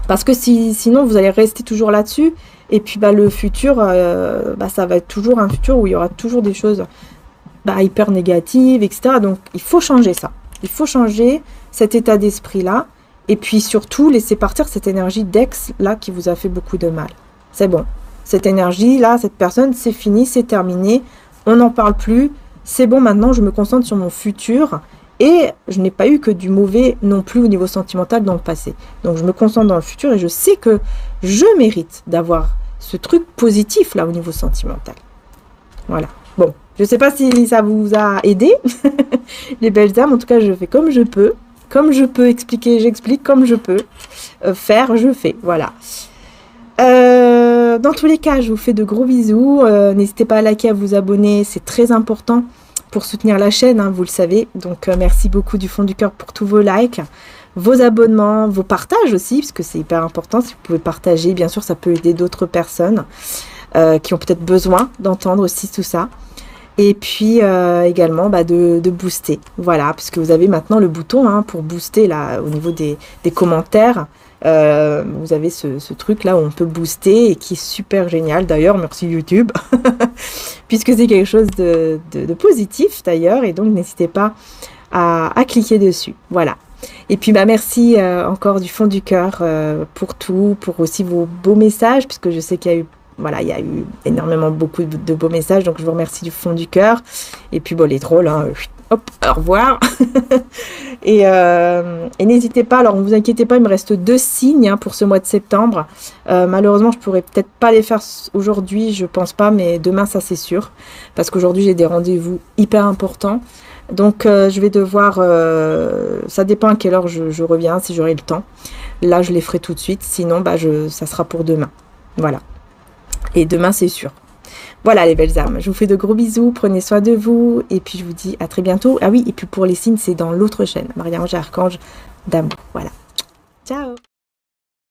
Parce que sinon, vous allez rester toujours là-dessus. Et puis, bah, le futur, ça va être toujours un futur où il y aura toujours des choses hyper négatives, etc. Donc, il faut changer ça. Il faut changer cet état d'esprit-là. Et puis, surtout, laisser partir cette énergie d'ex-là qui vous a fait beaucoup de mal. C'est bon. Cette énergie-là, cette personne, c'est fini, c'est terminé. On n'en parle plus. C'est bon, maintenant, je me concentre sur mon futur. Et je n'ai pas eu que du mauvais non plus au niveau sentimental dans le passé. Donc, je me concentre dans le futur et je sais que je mérite d'avoir ce truc positif là au niveau sentimental. Voilà. Bon, je ne sais pas si ça vous a aidé, les belles âmes. En tout cas, je fais comme je peux. Comme je peux expliquer, j'explique. Comme je peux faire, je fais. Voilà. Dans tous les cas, je vous fais de gros bisous. N'hésitez pas à liker, à vous abonner. C'est très important pour soutenir la chaîne, hein, vous le savez. Donc, merci beaucoup du fond du cœur pour tous vos likes, vos abonnements, vos partages aussi, parce que c'est hyper important. Si vous pouvez partager, bien sûr, ça peut aider d'autres personnes qui ont peut-être besoin d'entendre aussi tout ça. Et puis, également, de booster. Voilà, parce que vous avez maintenant le bouton hein, pour booster là, au niveau des commentaires. Vous avez ce truc là où on peut booster et qui est super génial d'ailleurs, merci YouTube, puisque c'est quelque chose de positif d'ailleurs, et donc n'hésitez pas à cliquer dessus, voilà. Et puis merci encore du fond du cœur pour tout, pour aussi vos beaux messages, puisque je sais qu'il y a eu il y a eu énormément beaucoup de beaux messages, donc je vous remercie du fond du cœur. Et puis bon, les trolls, hein, hop, au revoir. et n'hésitez pas, alors ne vous inquiétez pas, il me reste 2 signes hein, pour ce mois de septembre. Malheureusement, je pourrais peut-être pas les faire aujourd'hui, je pense pas, mais demain, ça c'est sûr. Parce qu'aujourd'hui, j'ai des rendez-vous hyper importants. Donc, je vais devoir... ça dépend à quelle heure je reviens, si j'aurai le temps. Là, je les ferai tout de suite. Sinon, ça sera pour demain. Voilà. Et demain, c'est sûr. Voilà les belles âmes. Je vous fais de gros bisous. Prenez soin de vous. Et puis, je vous dis à très bientôt. Ah oui, et puis pour les signes, c'est dans l'autre chaîne. Marie-Ange et Archange d'amour. Voilà. Ciao.